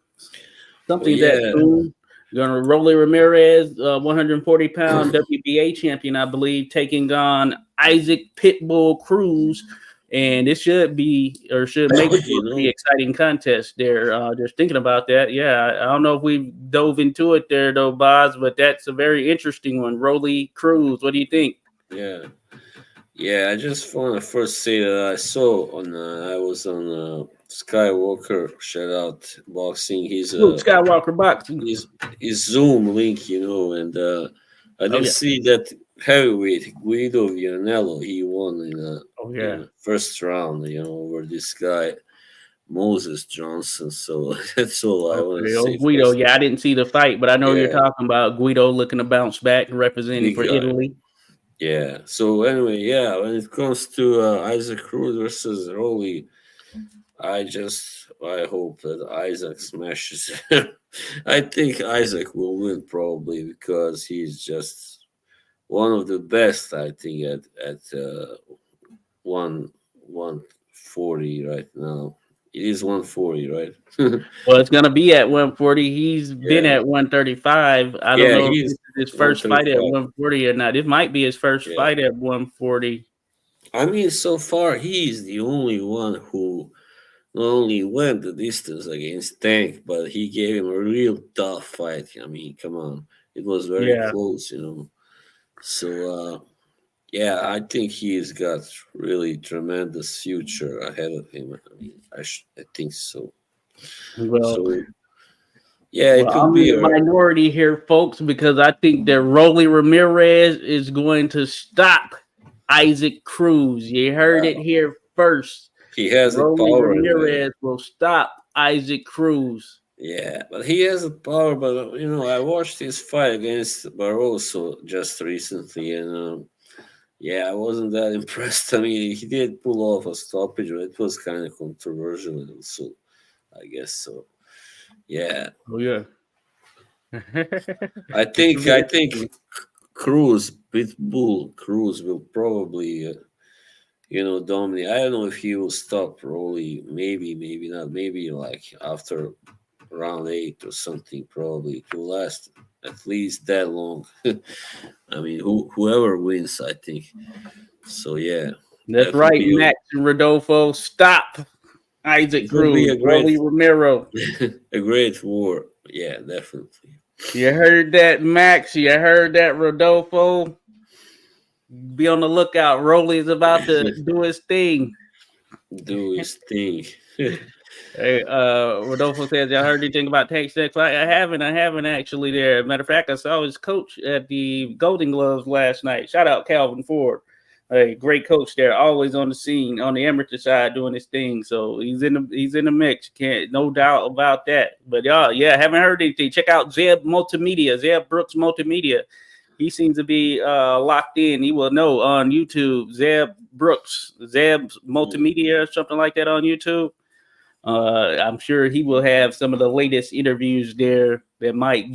Something that soon. Gonna Rolly Ramirez, 140-pound WBA champion, I believe, taking on Isaac Pitbull Cruz, and it should be or should make it a pretty exciting contest there. Just thinking about that, I don't know if we dove into it there though, Boz, but that's a very interesting one. Rolly Cruz, what do you think? Yeah, I just want to first say that I was on Skywalker shout out boxing. He's Skywalker boxing. His Zoom link, and I did see that heavyweight Guido Vianello. He won in the first round, over this guy. Moses Johnson. So that's all I want to Okay, oh, say. Guido. First. Yeah, I didn't see the fight, but I know you're Yeah, talking about Guido looking to bounce back, representing big for guy. Italy. Yeah. So anyway, yeah, when it comes to Isaac Cruz versus Rolly, I hope that Isaac smashes. I think Isaac will win probably because he's just one of the best. I think at 140 right now. It is 140, right? Well, it's gonna be at 140. He's been Yeah, at 135. I don't yeah, know if this he's is his first fight at 135. 140 or not. This might be his first Yeah, fight at 140. I mean, so far he's the only one who not only went the distance against Tank, but he gave him a real tough fight. I mean, come on, it was very Yeah, close, So yeah, I think he's got really tremendous future ahead of him. I mean, I think so. well, So yeah, well, it will I'm in be the a minority here, folks, because I think that Rolly Ramirez is going to stop Isaac Cruz. You heard it here first. he has the Rolly power anyway. Ramirez will stop Isaac Cruz. Yeah, but he has the power. But I watched his fight against Barroso just recently, and yeah, I wasn't that impressed. I mean, he did pull off a stoppage, but it was kind of controversial, so I guess so. Yeah, Oh yeah. I think Cruz, Pitbull Cruz will probably dominate. I don't know if he will stop Rolly. Maybe not. Maybe like after round 8 or something. Probably it will last at least that long. I mean, whoever wins, I think. So yeah, That's that will right, be Max and Rodolfo. Stop Isaac it will be Cruz, a Rolly Romero. a great war. Yeah, definitely. You heard that, Max? You heard that, Rodolfo? Be on the lookout. Rolly is about to do his thing. Do his thing. Hey, Rodolfo says, y'all heard anything about Tank's next fight? I haven't actually there. Matter of fact, I saw his coach at the Golden Gloves last night. Shout out Calvin Ford. A great coach there, always on the scene on the amateur side doing his thing. So he's in the mix. Can't no doubt about that. But y'all, yeah, haven't heard anything. Check out Zeb Multimedia, Zeb Brooks Multimedia. He seems to be locked in. He will know on YouTube. Zeb Brooks, Zeb Multimedia, or something like that on YouTube. I'm sure he will have some of the latest interviews there that might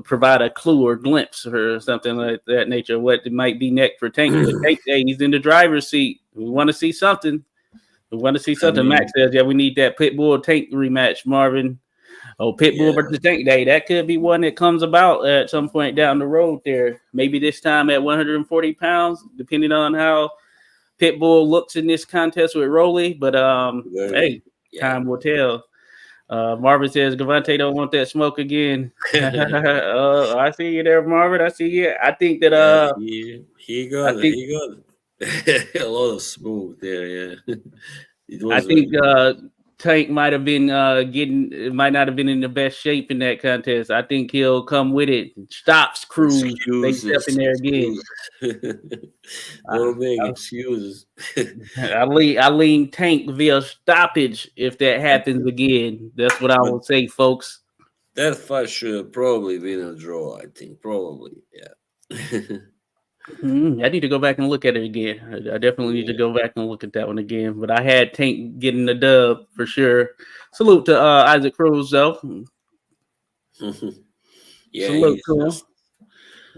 provide a clue or glimpse or something like that nature. What it might be next for Tank. Tank Day, he's in the driver's seat. We want to see something. Max says, yeah, we need that Pitbull Tank rematch, Marvin. Oh, Pitbull versus Tank Day. That could be one that comes about at some point down the road there. Maybe this time at 140 pounds, depending on how Pitbull looks in this contest with Rolly. But hey, time will tell. Marvin says Gervonta don't want that smoke again. I see you there, Marvin. I see you. I think that he got a lot of smoke there. Yeah, I think Tank might have been might not have been in the best shape in that contest. I think he'll come with it. Stops Cruz. They step in there again. Don't make excuses. I lean Tank via stoppage if that happens again. That's what I will say, folks. That fight should have probably been a draw. I think probably, yeah. I need to go back and look at it again. I definitely need to go back and look at that one again. But I had Tank getting the dub for sure. Salute to Isaac Cruz, though. Yeah, salute to him.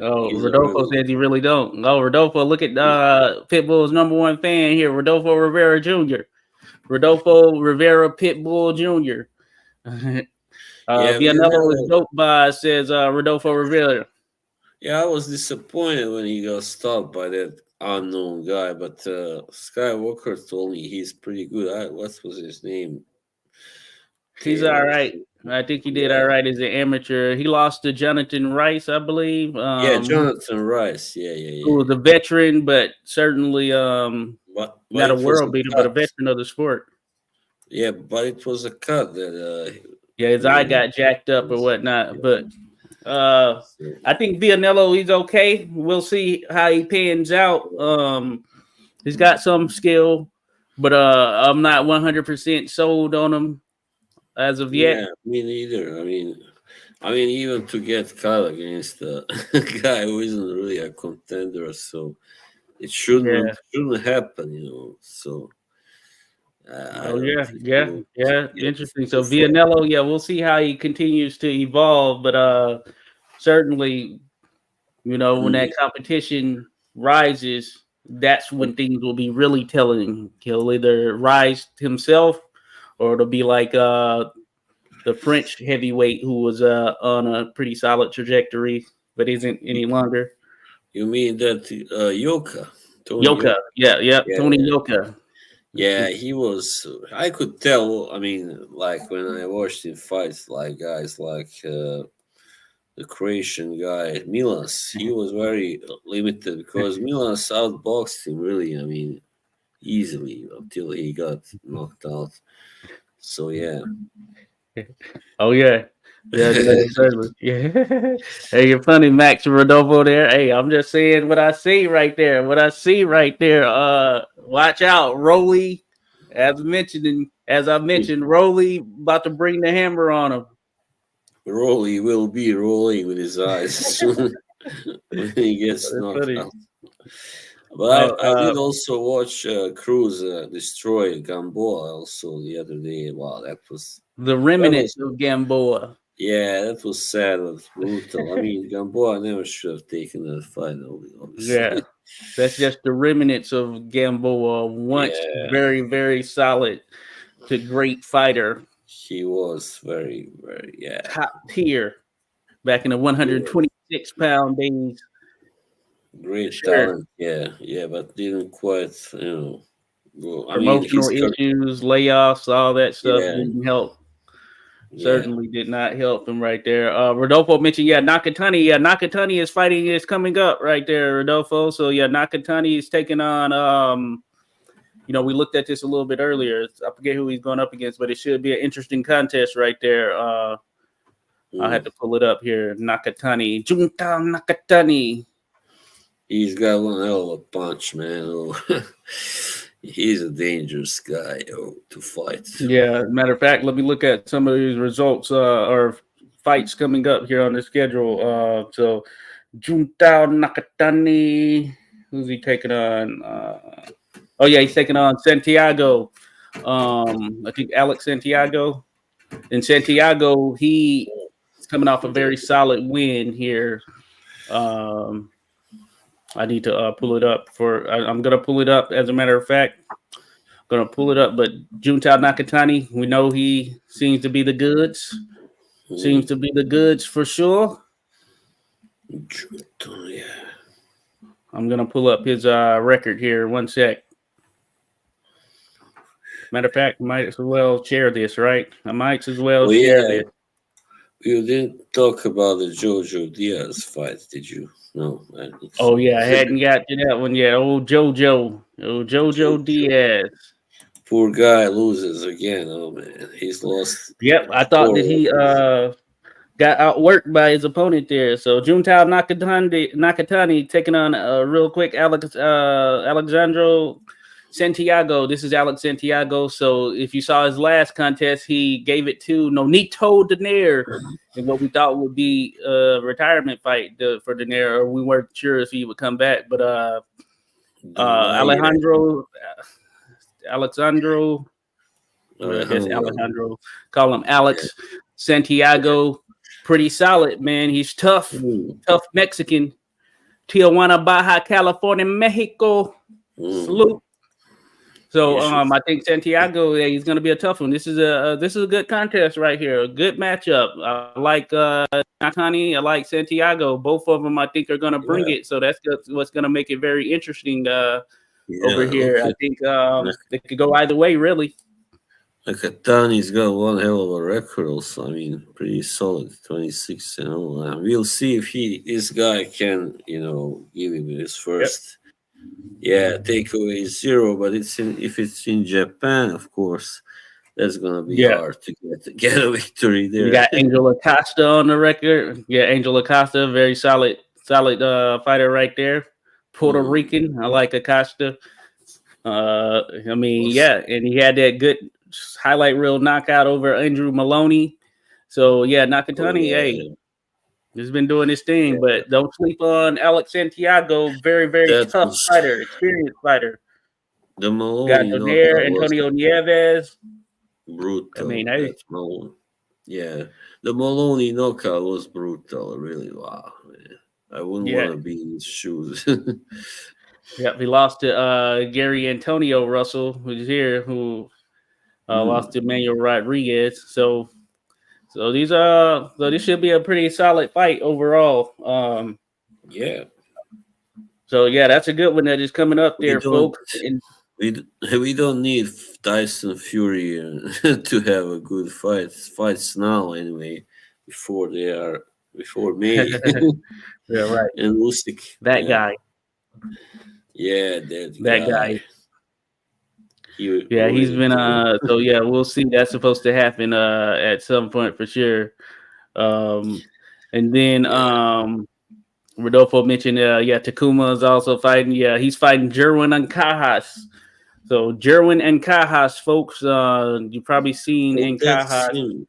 Oh, Rodolfo says he really don't. Oh, Rodolfo, look at Pitbull's number one fan here, Rodolfo Rivera Jr. Rodolfo Rivera Pitbull Jr. Vianello is dope by, says Rodolfo Rivera. Yeah, I was disappointed when he got stopped by that unknown guy, but Skywalker told me he's pretty good. What was his name? He's all right. I think he did all right as an amateur. He lost to Jonathan Rice, I believe. Jonathan Rice. Yeah. Who was a veteran, but certainly not a world beater, but a veteran of the sport. Yeah, but it was a cut that. His eye got jacked up or whatnot. But I think Vianello, he's okay. We'll see how he pans out. He's got some skill. but I'm not 100% sold on him as of yet. Yeah, me neither. I mean, even to get caught against a guy who isn't really a contender, so it Yeah. shouldn't happen. So I Oh don't yeah, think yeah, we'll yeah. get Interesting. So too far. Vianello, yeah, we'll see how he continues to evolve, but certainly, when Mm, that competition rises, that's when things will be really telling. He'll either rise himself, or it'll be like the French heavyweight who was on a pretty solid trajectory, but isn't any longer. You mean that Yoka, Tony Yoka, Yoka? yeah, yeah, Tony Yeah, Yoka. yeah, he was. I could tell. I mean, like when I watched him fight, like guys like the Croatian guy Milas, he was very limited because Milas outboxed him really. I mean, easily until he got knocked out. So yeah. Oh yeah. Yeah, yeah, certainly. Yeah. Hey, you're funny, Max Rodolfo there. Hey, I'm just saying what I see right there. What I see right there. Watch out, Rolly. As I mentioned, Rolly about to bring the hammer on him. Rolly will be rolling with his eyes soon when he gets It's knocked funny. out. But I Uh, did also watch Cruz destroy Gamboa also the other day. Wow, the that remnants was of Gamboa. yeah, that was sad. It was brutal. I mean, Gamboa never should have taken that fight, Yeah. obviously. That's just the remnants of Gamboa, once Yeah, very, very solid to great fighter, he was very, very yeah. top tier back in the Sure. 126-pound days. Great Sure. talent, yeah, yeah, but didn't quite, go. I mean, Promotional his issues, layoffs, all that stuff yeah, didn't help. yeah, Certainly did not help him right there. Rodolfo mentioned, yeah, Nakatani. Yeah, Nakatani is coming up right there, Rodolfo. So yeah, Nakatani is taking on we looked at this a little bit earlier. I forget who he's going up against, but it should be an interesting contest right there. I'll have mm. to pull it up here. Nakatani. Junta Nakatani. He's got one hell of a punch, man. Oh, he's a dangerous guy, to fight. Yeah, matter of fact, let me look at some of these results or fights coming up here on the schedule. So Juntao Nakatani, who's he taking on? Oh yeah, he's taking on Santiago. I think Alex Santiago. And Santiago, he is coming off a very solid win here. Um, I need to pull it up I'm gonna pull it up as a matter of fact. Gonna pull it up, but Juntao Nakatani, we know he seems to be the goods. Seems Mm. to be the goods for sure. Yeah. I'm gonna pull up his record here. One sec. Matter of fact, might as well share this, right? I might as well Oh share yeah, this. you didn't talk about the Jojo Diaz fight, did you? No, I don't think Oh so. yeah, I hadn't got to that one yet. Jojo Jojo, Diaz. poor guy loses again. Oh man, he's lost Yep, I thought that four. he got outworked by his opponent there. So Juntao Nakatani taking on real quick Alexandro Santiago. This is Alex Santiago. So if you saw his last contest, he gave it to Nonito Donaire in what we thought would be a retirement fight for Donaire. Or we weren't sure if he would come back, but Donaire. Alexandro, or I guess Alejandro. Alejandro, call him Yeah. Alex Santiago. Pretty solid, man. He's tough, Mm. tough Mexican. Tijuana, Baja California, Mexico. Mm. Salute. So You should. I think Santiago, yeah, he's going to be a tough one. This is a good contest right here, a good matchup. I like Nakani, I like Santiago. Both of them, I think, are going to bring Yeah. it. So that's what's going to make it very interesting over Yeah. here. I think it could go either way, really. Nakatani's got one hell of a record also. I mean, pretty solid, 26 and all. We'll see if this guy can, give him his Yep. first. Yeah, takeaway is zero, but if it's in Japan, of course, that's gonna be Yeah. hard to get a victory there. You got Angel Acosta on the record. Yeah, Angel Acosta, very solid fighter right there. Puerto Rican. I like Acosta. I mean, yeah, and he had that good highlight reel knockout over Andrew Maloney. So yeah, Oh Nakatani, hey, yeah, he's been doing his thing, yeah. but don't sleep on Alex Santiago. Very, very That tough was fighter, experienced fighter. the Got Maloney Donaire, knockout was Antonio Nieves. I mean, brutal. hey, That Maloney, yeah, the Maloney knockout was brutal. Really, wow, man. I wouldn't yeah, want to be in his shoes. yeah. He lost to Gary Antonio Russell, who's here, who lost Mm, to Manuel Rodriguez. So this should be a pretty solid fight overall. yeah, So yeah, that's a good one that is coming up we there, don't folks. And we don't need Tyson Fury to have a good fights now anyway. Before they are before May yeah, right. and Usyk. That Yeah, guy, yeah, that that guy. guy. He Yeah, he's really been told. so yeah, we'll see. That's supposed to happen at some point for sure. Um and then Yeah, Rodolfo mentioned yeah, Takuma is also fighting. Yeah, he's fighting Jerwin and Kajas. So Jerwin and Kajas, folks, you probably seen oh, in that's Kajas. him.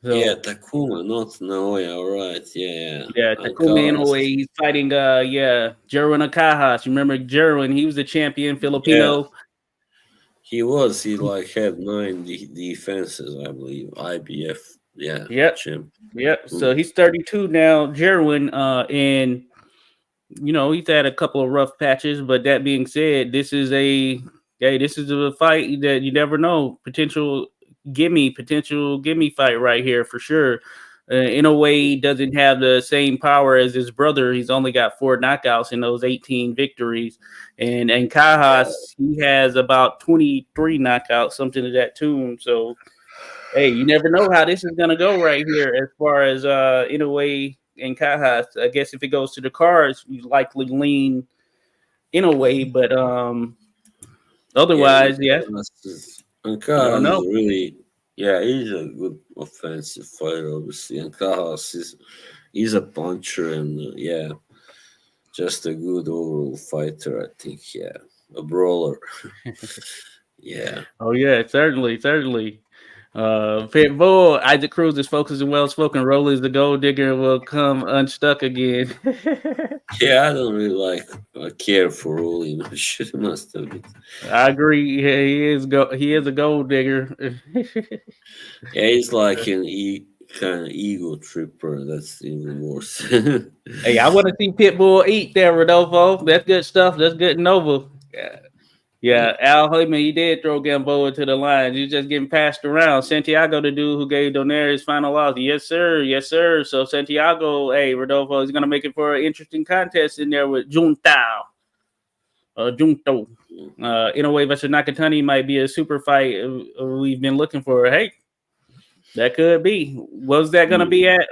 Yeah, So Takuma, not Naoya. All right, yeah, yeah, Takuma Inoue, Alcaraz. he's fighting yeah, Jerwin Akajas. You remember Jerwin, he was the champion Yeah, Filipino. he was. He like had nine defenses, I believe. IBF, yeah, Yep, champ. yep. So Mm. he's 32 now, Jerwin, and you know, he's had a couple of rough patches, but that being said, this is a fight that you never know. Potential gimme fight right here for sure. In a way, he doesn't have the same power as his brother. He's only got 4 knockouts in those 18 victories, and Yeah, Kajas he has about 23 knockouts, something to that tune. So hey, you never know how this is gonna go right here as far as in a way in Kajas. I guess if it goes to the cards, you likely lean in a way, but yeah, otherwise, yeah, you don't Alcaraz is know. really, yeah, he's a good offensive fighter, obviously. And Cajas is he's a puncher and yeah, just a good overall fighter. I think, yeah, a brawler. Yeah, Oh yeah, certainly, certainly. Pitbull, Isaac Cruz is focused and well spoken. Rolly is the gold digger and will come unstuck again. yeah, I don't really like care for Rolly. Shit must have been. I agree. Yeah, he is a gold digger. Yeah, he's like an kind of ego tripper. That's even worse. Hey, I want to see Pitbull eat there, Rodolfo. That's good stuff. That's good Nova. Yeah. Yeah, Al Heyman, he did throw Gamboa to the lines. He's just getting passed around. Santiago, the dude who gave Donaire his final loss. Yes, sir. Yes, sir. So Santiago, hey, Rodolfo is going to make it for an interesting contest in there with Juntao. Junto. In a way, versus Nakatani might be a super fight we've been looking for. Hey, that could be. Was that going to be at?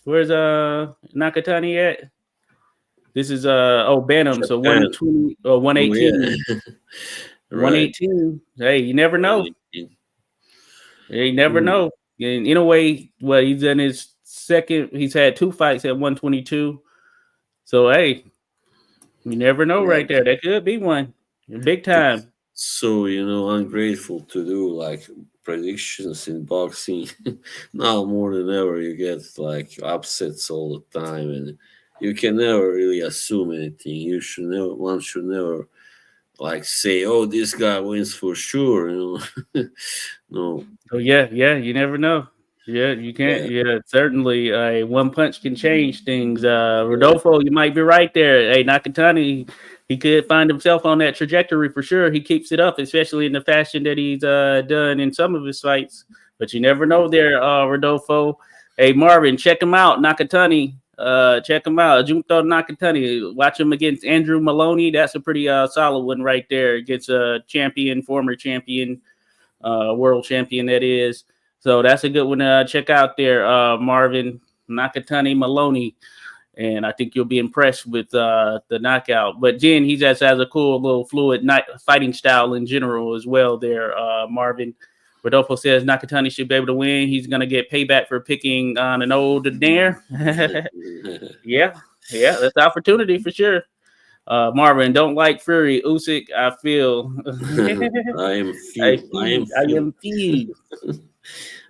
Where's Nakatani at? This is Bantam, so Japan. 120 Oh 118. yeah, right. 118. Hey, you never know. 118. You never Mm. know. And in a way, well, he's in his second. He's had 2 fights at 122. So hey, you never know Yeah, right there. That could be one. Big time. it's so ungrateful to do like predictions in boxing. Now more than ever, you get like upsets all the time, and you can never really assume anything. One should never like say, "Oh, this guy wins for sure." No, Oh yeah, you never know. Yeah, you can't. yeah, Yeah, certainly. One punch can change things. yeah, Rodolfo, you might be right there. Hey, Nakatani, he could find himself on that trajectory for sure. He keeps it up, especially in the fashion that he's done in some of his fights. But you never know there, Rodolfo. Hey, Marvin, check him out. Nakatani, check him out. Junto Nakatani. Watch him against Andrew Maloney. That's a pretty solid one right there against a champion, former champion, world champion that is. So that's a good one to check out there, Marvin Nakatani Maloney. And I think you'll be impressed with the knockout. But Jen, he just has a cool little fluid fighting style in general as well there, Marvin. Rodolfo says Nakatani should be able to win. He's going to get payback for picking on an old Daenerys. Yeah, that's opportunity for sure. Marvin, don't like Fury. Usyk, I feel. I am I feel. I am feel. I feel. am feel.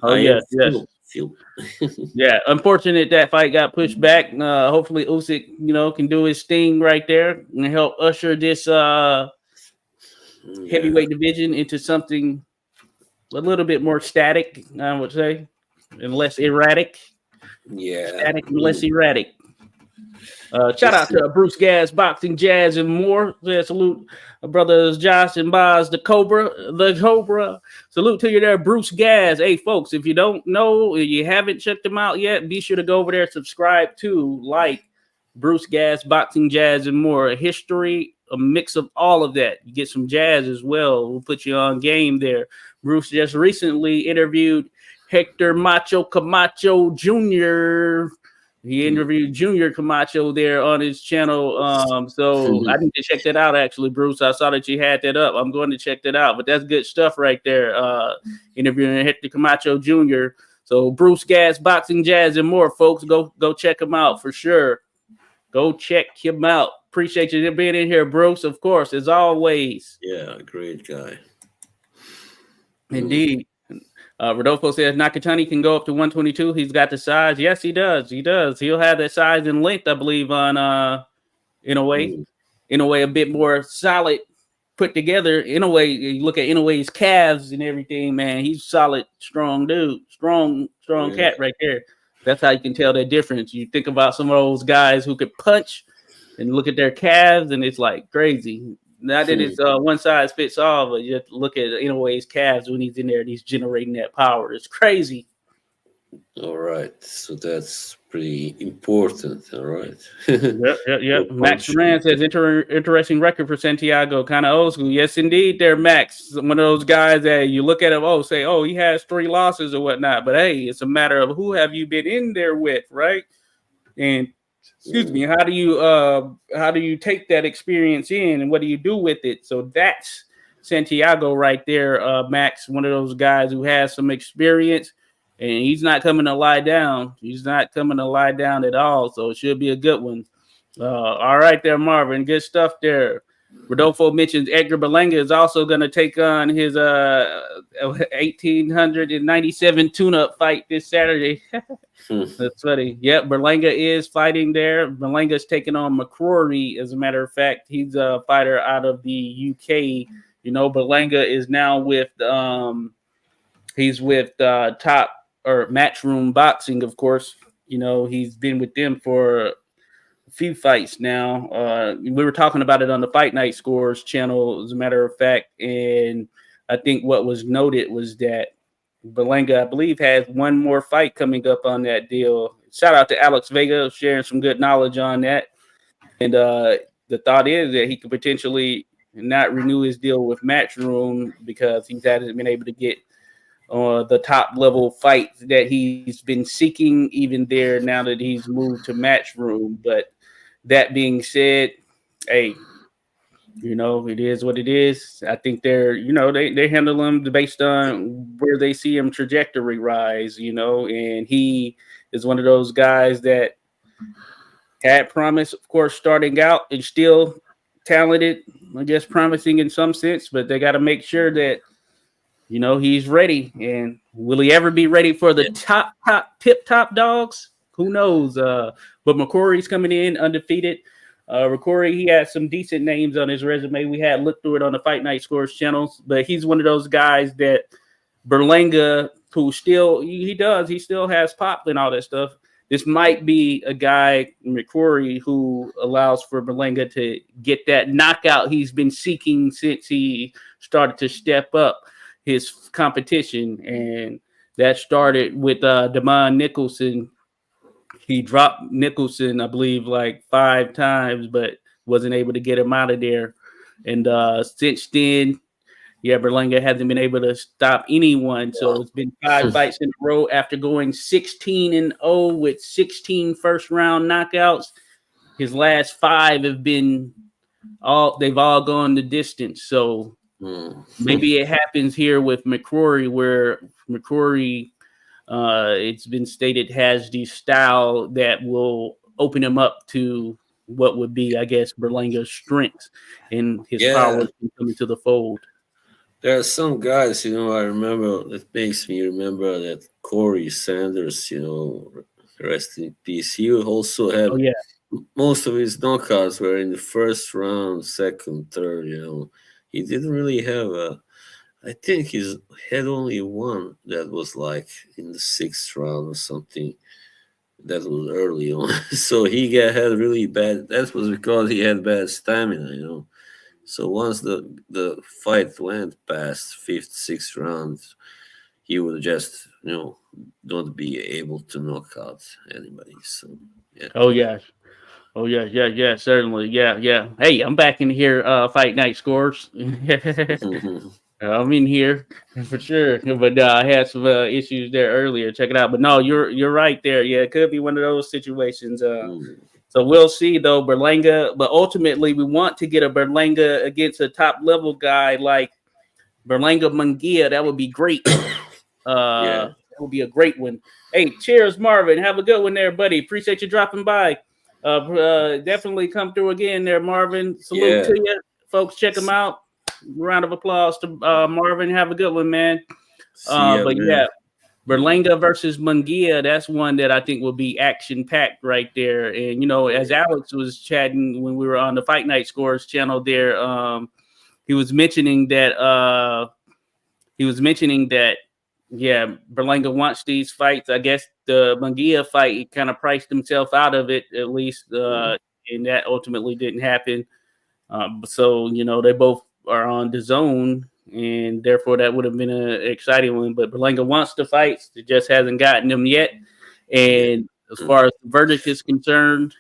Oh, I am yes, yes. feel. Yeah, unfortunate that fight got pushed back. Hopefully Usyk, can do his thing right there and help usher this Yeah. heavyweight division into something a little bit more static, I would say, and less erratic. Yeah. Static and less erratic. Shout Let's out see. to Bruce Gas, Boxing Jazz, and more. Yeah, salute brothers Josh and Boz, the Cobra, the Cobra. Salute to you there, Bruce Gas. Hey, folks, if you don't know, if you haven't checked them out yet, be sure to go over there, subscribe to, like Bruce Gas, Boxing Jazz, and more. A history, a mix of all of that. You get some jazz as well. We'll put you on game there. Bruce just recently interviewed Hector Macho Camacho Jr. He interviewed Junior Camacho there on his channel. So I need to check that out, actually, Bruce. I saw that you had that up. I'm going to check that out. But that's good stuff right there. Interviewing Hector Camacho Jr. So Bruce Gas, Boxing Jazz, and more, folks. Go check him out for sure. Go check him out. Appreciate you being in here, Bruce, of course, as always. Yeah, great guy. Indeed. Rodolfo says Nakatani can go up to 122. He's got the size. Yes, he does. He does. He'll have that size and length, I believe, on in a way a bit more solid, put together. In a way, you look at Inoue's calves and everything, man. He's solid, strong dude, strong cat right there. That's how you can tell that difference. You think about some of those guys who could punch and look at their calves, and it's like crazy. Not that it's one size fits all, but you have to look at Inoue's calves when he's in there and he's generating that power. It's crazy. All right, so that's pretty important. All right. Yep. Max Duran says interesting record for Santiago, kind of old school. Yes, indeed, there, Max. One of those guys that you look at him, he has 3 losses or whatnot. But hey, it's a matter of who have you been in there with, right? And excuse me, how do you take that experience in and what do you do with it? So that's Santiago right there, Max, one of those guys who has some experience, and he's not coming to lie down. He's not coming to lie down at all, so it should be a good one. All right there, Marvin. Good stuff there. Rodolfo mentions Edgar Berlanga is also going to take on his 1897 tune-up fight this Saturday. That's funny. Yep, Berlanga is fighting there. Berlanga's taking on McCrory. As a matter of fact, he's a fighter out of the UK. Berlanga is now with he's with Top or Matchroom Boxing, of course. He's been with them for a few fights now. We were talking about it on the Fight Night Scores channel, as a matter of fact, and I think what was noted was that Berlanga, I believe, has one more fight coming up on that deal. Shout out to Alex Vega sharing some good knowledge on that. And the thought is that he could potentially not renew his deal with Matchroom because he hasn't been able to get the top level fights that he's been seeking even there now that he's moved to Matchroom. But that being said, hey, it is what it is. I think they handle him based on where they see him trajectory rise, and he is one of those guys that had promise, of course, starting out and still talented, I guess promising in some sense, but they got to make sure that, he's ready. And will he ever be ready for the top tip-top dogs? Who knows? But McCrory's coming in undefeated. McCrory, he had some decent names on his resume. We had looked through it on the Fight Night Scores channels, but he's one of those guys that Berlanga, who still he still has pop and all that stuff. This might be a guy, McCrory, who allows for Berlanga to get that knockout he's been seeking since he started to step up his competition, and that started with Damon Nicholson. He dropped Nicholson, I believe, like 5 times, but wasn't able to get him out of there. And since then, Berlanga hasn't been able to stop anyone. So it's been 5 fights in a row after going 16-0 with 16 first-round knockouts. His last 5 have been they've all gone the distance. So maybe it happens here with McCrory, where McCrory, it's been stated, has the style that will open him up to what would be, I guess, Berlanga's strengths and his Yeah, power coming to the fold. there are some guys, I remember that makes me remember that Corey Sanders, rest in peace. He also Oh had yeah, most of his knockouts were in the first round, second, third. He didn't really have a. I think he's had only one that was like in the sixth round or something. That was early on. So had really bad. That was because he had bad stamina. So once the fight went past fifth, sixth round, he would just not be able to knock out anybody. So yeah. oh yeah, oh yeah, yeah, certainly, yeah. Hey, I'm back in here. Fight night scores. I'm in here for sure, but I had some issues there earlier. Check it out. But no, you're right there. Yeah, it could be one of those situations. Mm, So we'll see though, Berlanga. But ultimately, we want to get a Berlanga against a top level guy like Berlanga Munguia. That would be great. yeah. That would be a great one. Hey, cheers, Marvin. Have a good one there, buddy. Appreciate you dropping by. Definitely come through again there, Marvin. Salute Yeah. to you, folks. Check him out. Round of applause to Marvin. Have a good one, man. See ya, But man. yeah, Berlanga versus Munguia, that's one that I think will be action packed right there. And as Alex was chatting when we were on the Fight Night Scores channel there, he was mentioning that yeah, Berlanga wants these fights. I guess the Munguia fight, he kind of priced himself out of it, at least, and that ultimately didn't happen. So they both are on the zone, and therefore that would have been an exciting one. But Berlanga wants the fights; it just hasn't gotten them yet. And as far as the verdict is concerned,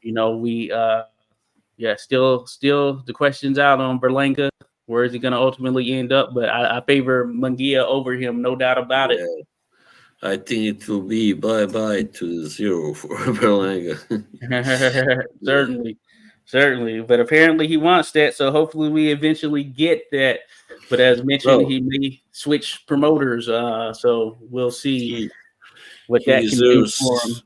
we still the questions out on Berlanga. Where is he going to ultimately end up? But I favor Munguia over him, no doubt about it. Yeah. I think it will be bye-bye to 0 for Berlanga. Certainly. But apparently he wants that, so hopefully we eventually get that. But as mentioned, he may switch promoters, so we'll see what he that can do for him.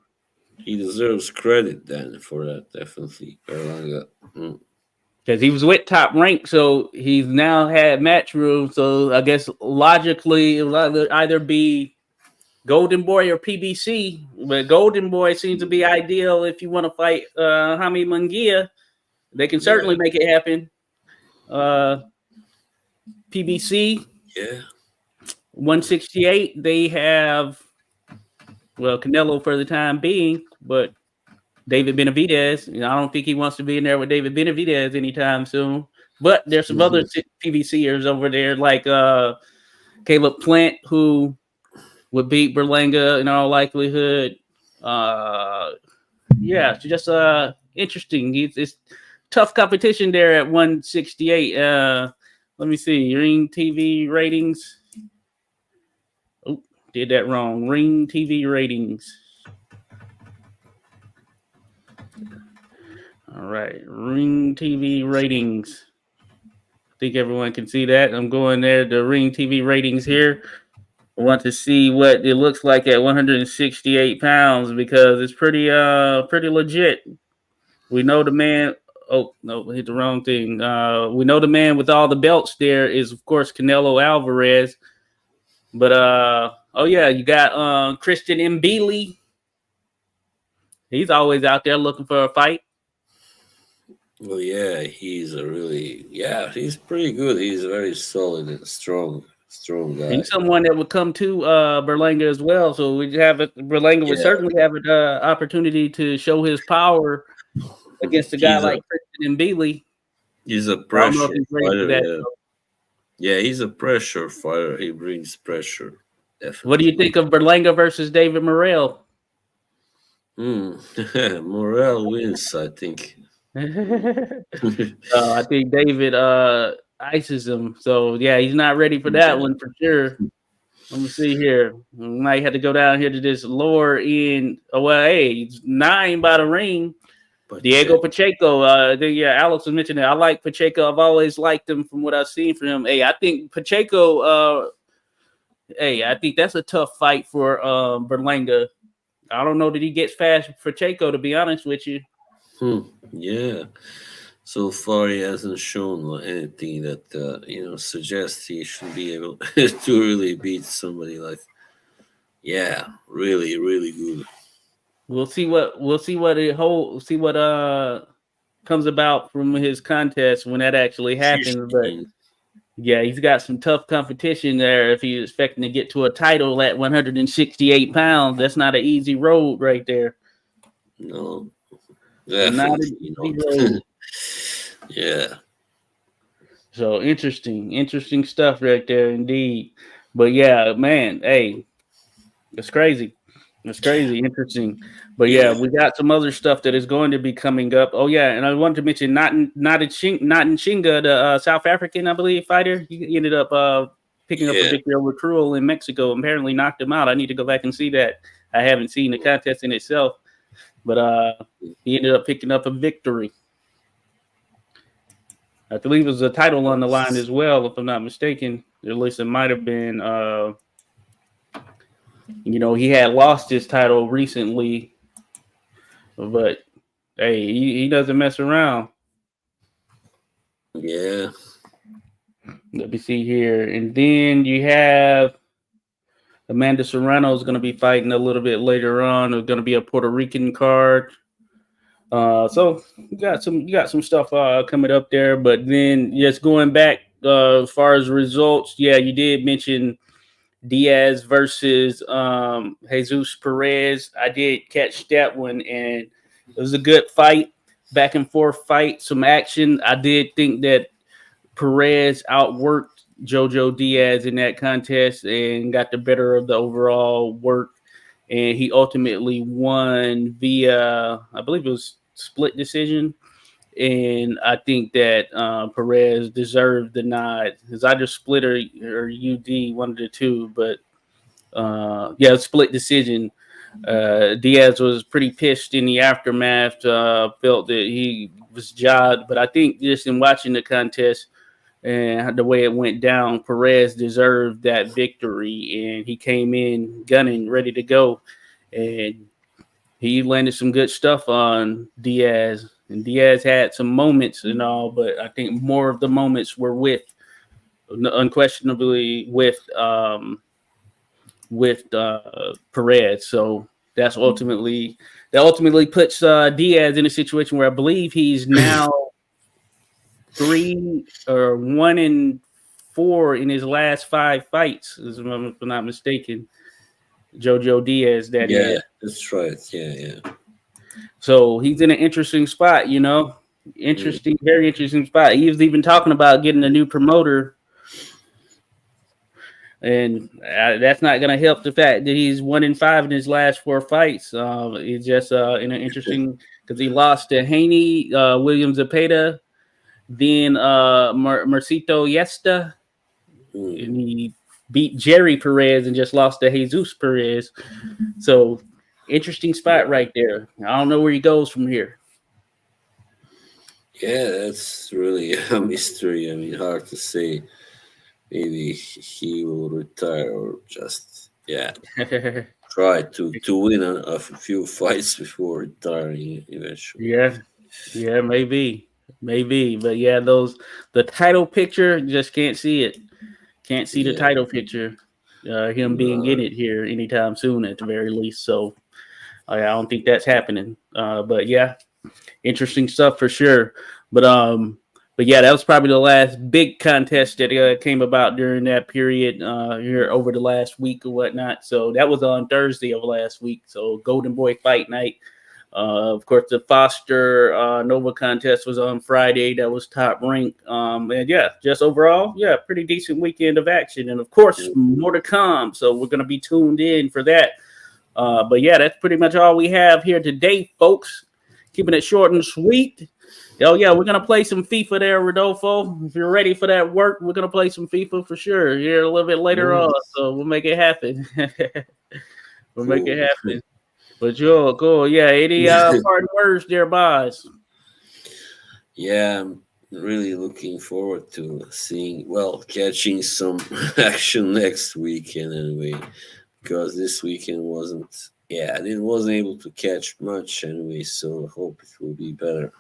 He deserves credit then for that, definitely, Berlanga. Because he was with Top Rank, so he's now had Matchroom. So I guess logically, it will either be Golden Boy or PBC. But Golden Boy seems to be ideal if you want to fight Jaime Munguia. They can certainly make it happen. PBC, 168. They have Canelo for the time being, but David Benavidez. I don't think he wants to be in there with David Benavidez anytime soon. But there's some other PBCers over there, like Caleb Plant, who would beat Berlanga in all likelihood. It's just interesting. It's tough competition there at 168. Let me see. Ring TV ratings. Oh, did that wrong. Ring TV ratings. All right. Ring TV ratings. I think everyone can see that. I'm going there. The Ring TV ratings here. I want to see what it looks like at 168 pounds because it's pretty legit. We know the man. Oh no, hit the wrong thing. We know the man with all the belts there is of course Canelo Alvarez. But you got Christian Mbili. He's always out there looking for a fight. Well, yeah, he's pretty good. He's very solid and strong guy. He's someone that would come to Berlanga as well. So we have Berlanga would certainly have an opportunity to show his power against a guy like Christian Mbili. He's a pressure fighter. Yeah, he's a pressure fighter. He brings pressure. Definitely. What do you think of Berlanga versus David Morrell? Morrell wins, I think. I think David ices him. So yeah, he's not ready for that one for sure. Let me see here. We might have to go down here to this lower end. Oh well, hey, it's 9 by the ring. Diego Pacheco. Alex was mentioning it. I like Pacheco. I've always liked him from what I've seen from him. Hey, I think Pacheco. I think that's a tough fight for Berlanga. I don't know that he gets fast Pacheco, to be honest with you. Yeah. So far, he hasn't shown anything that suggests he should be able to really beat somebody like. Yeah, really, really good. We'll see what it hold. See what comes about from his contest when that actually happens. But 15. yeah, he's got some tough competition there. If he's expecting to get to a title at 168 pounds, that's not an easy road right there. No, Not an definitely easy not. road. Yeah, So interesting stuff right there indeed. But yeah, man, hey, it's crazy. It's crazy, interesting. But yeah, yeah, we got some other stuff that is going to be coming up. Oh yeah, and I wanted to mention not in Shinga, the South African, I believe, fighter. He ended up picking up a yeah. victory over Cruel in Mexico. Apparently knocked him out. I need to go back and see that. I haven't seen the contest in itself, but he ended up picking up a victory. I believe it was a title on the line as well, if I'm not mistaken. At least it might have been. He had lost his title recently, but hey, he doesn't mess around. Yeah, Let me see here. And then you have Amanda Serrano is going to be fighting a little bit later on. There's going to be a Puerto Rican card. So you got some stuff coming up there. But then just going back as far as results, yeah, you did mention Diaz versus Jesus Perez. I did catch that one, and it was a good fight, back and forth fight, some action. I did think that Perez outworked Jojo Diaz in that contest and got the better of the overall work. And he ultimately won via, I believe it was split decision. And I think that Perez deserved the nod. It's either split or UD, one of the two. But yeah, split decision. Diaz was pretty pissed in the aftermath. Felt that he was jobbed, but I think just in watching the contest and the way it went down, Perez deserved that victory, and he came in gunning, ready to go, and he landed some good stuff on Diaz. And Diaz had some moments and all, but I think more of the moments were unquestionably with Perez. So that ultimately puts Diaz in a situation where I believe he's now 1-4 in his last 5 fights, if I'm not mistaken. Jojo Diaz, that yeah. is. That's right. Yeah, yeah. So he's in an interesting spot, Mm. interesting, very interesting spot. He was even talking about getting a new promoter, and that's not going to help the fact that he's 1-5 in his last 4 fights. He's just in an interesting because he lost to Haney, William Zepeda, then Mercito Yesta, Mm. and he beat Jerry Perez and just lost to Jesus Perez. So interesting spot right there. I don't know where he goes from here. Yeah, that's really a mystery. I mean, hard to say. Maybe he will retire or just try to win a few fights before retiring eventually. Yeah, yeah, maybe, but yeah, the title picture just can't see it. Can't see the Yeah. title picture. Him being in No. it here anytime soon, at the very least. So I don't think that's happening. But yeah, interesting stuff for sure. But but yeah, that was probably the last big contest that came about during that period here over the last week or whatnot. So that was on Thursday of last week. So Golden Boy Fight Night. Of course, the Foster Nova contest was on Friday. That was top rank. And yeah, just overall, yeah, pretty decent weekend of action. And of course, more to come. So we're going to be tuned in for that. But yeah, that's pretty much all we have here today, folks. Keeping it short and sweet. Oh yeah, we're gonna play some FIFA there, Rodolfo. If you're ready for that work, we're gonna play some FIFA for sure here a little bit later on. Nice. So we'll make it happen. We'll make it Cool. happen. But cool. Yeah, any parting words there, boss? Yeah, I'm really looking forward to catching some action next weekend anyway, because this weekend wasn't yeah, I wasn't able to catch much anyway, so I hope it will be better.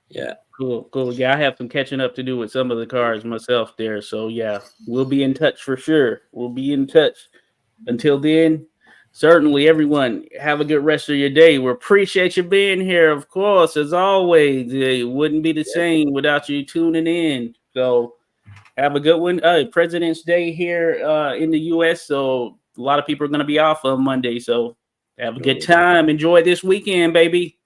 Yeah. Cool, cool. Yeah, I have some catching up to do with some of the cars myself there. So yeah, we'll be in touch for sure. We'll be in touch. Until then, certainly everyone have a good rest of your day. We appreciate you being here, of course, as always. It wouldn't be the same without you tuning in. So have a good one. President's Day here in the US. So a lot of people are gonna be off on Monday. So have a good time. Enjoy this weekend, baby.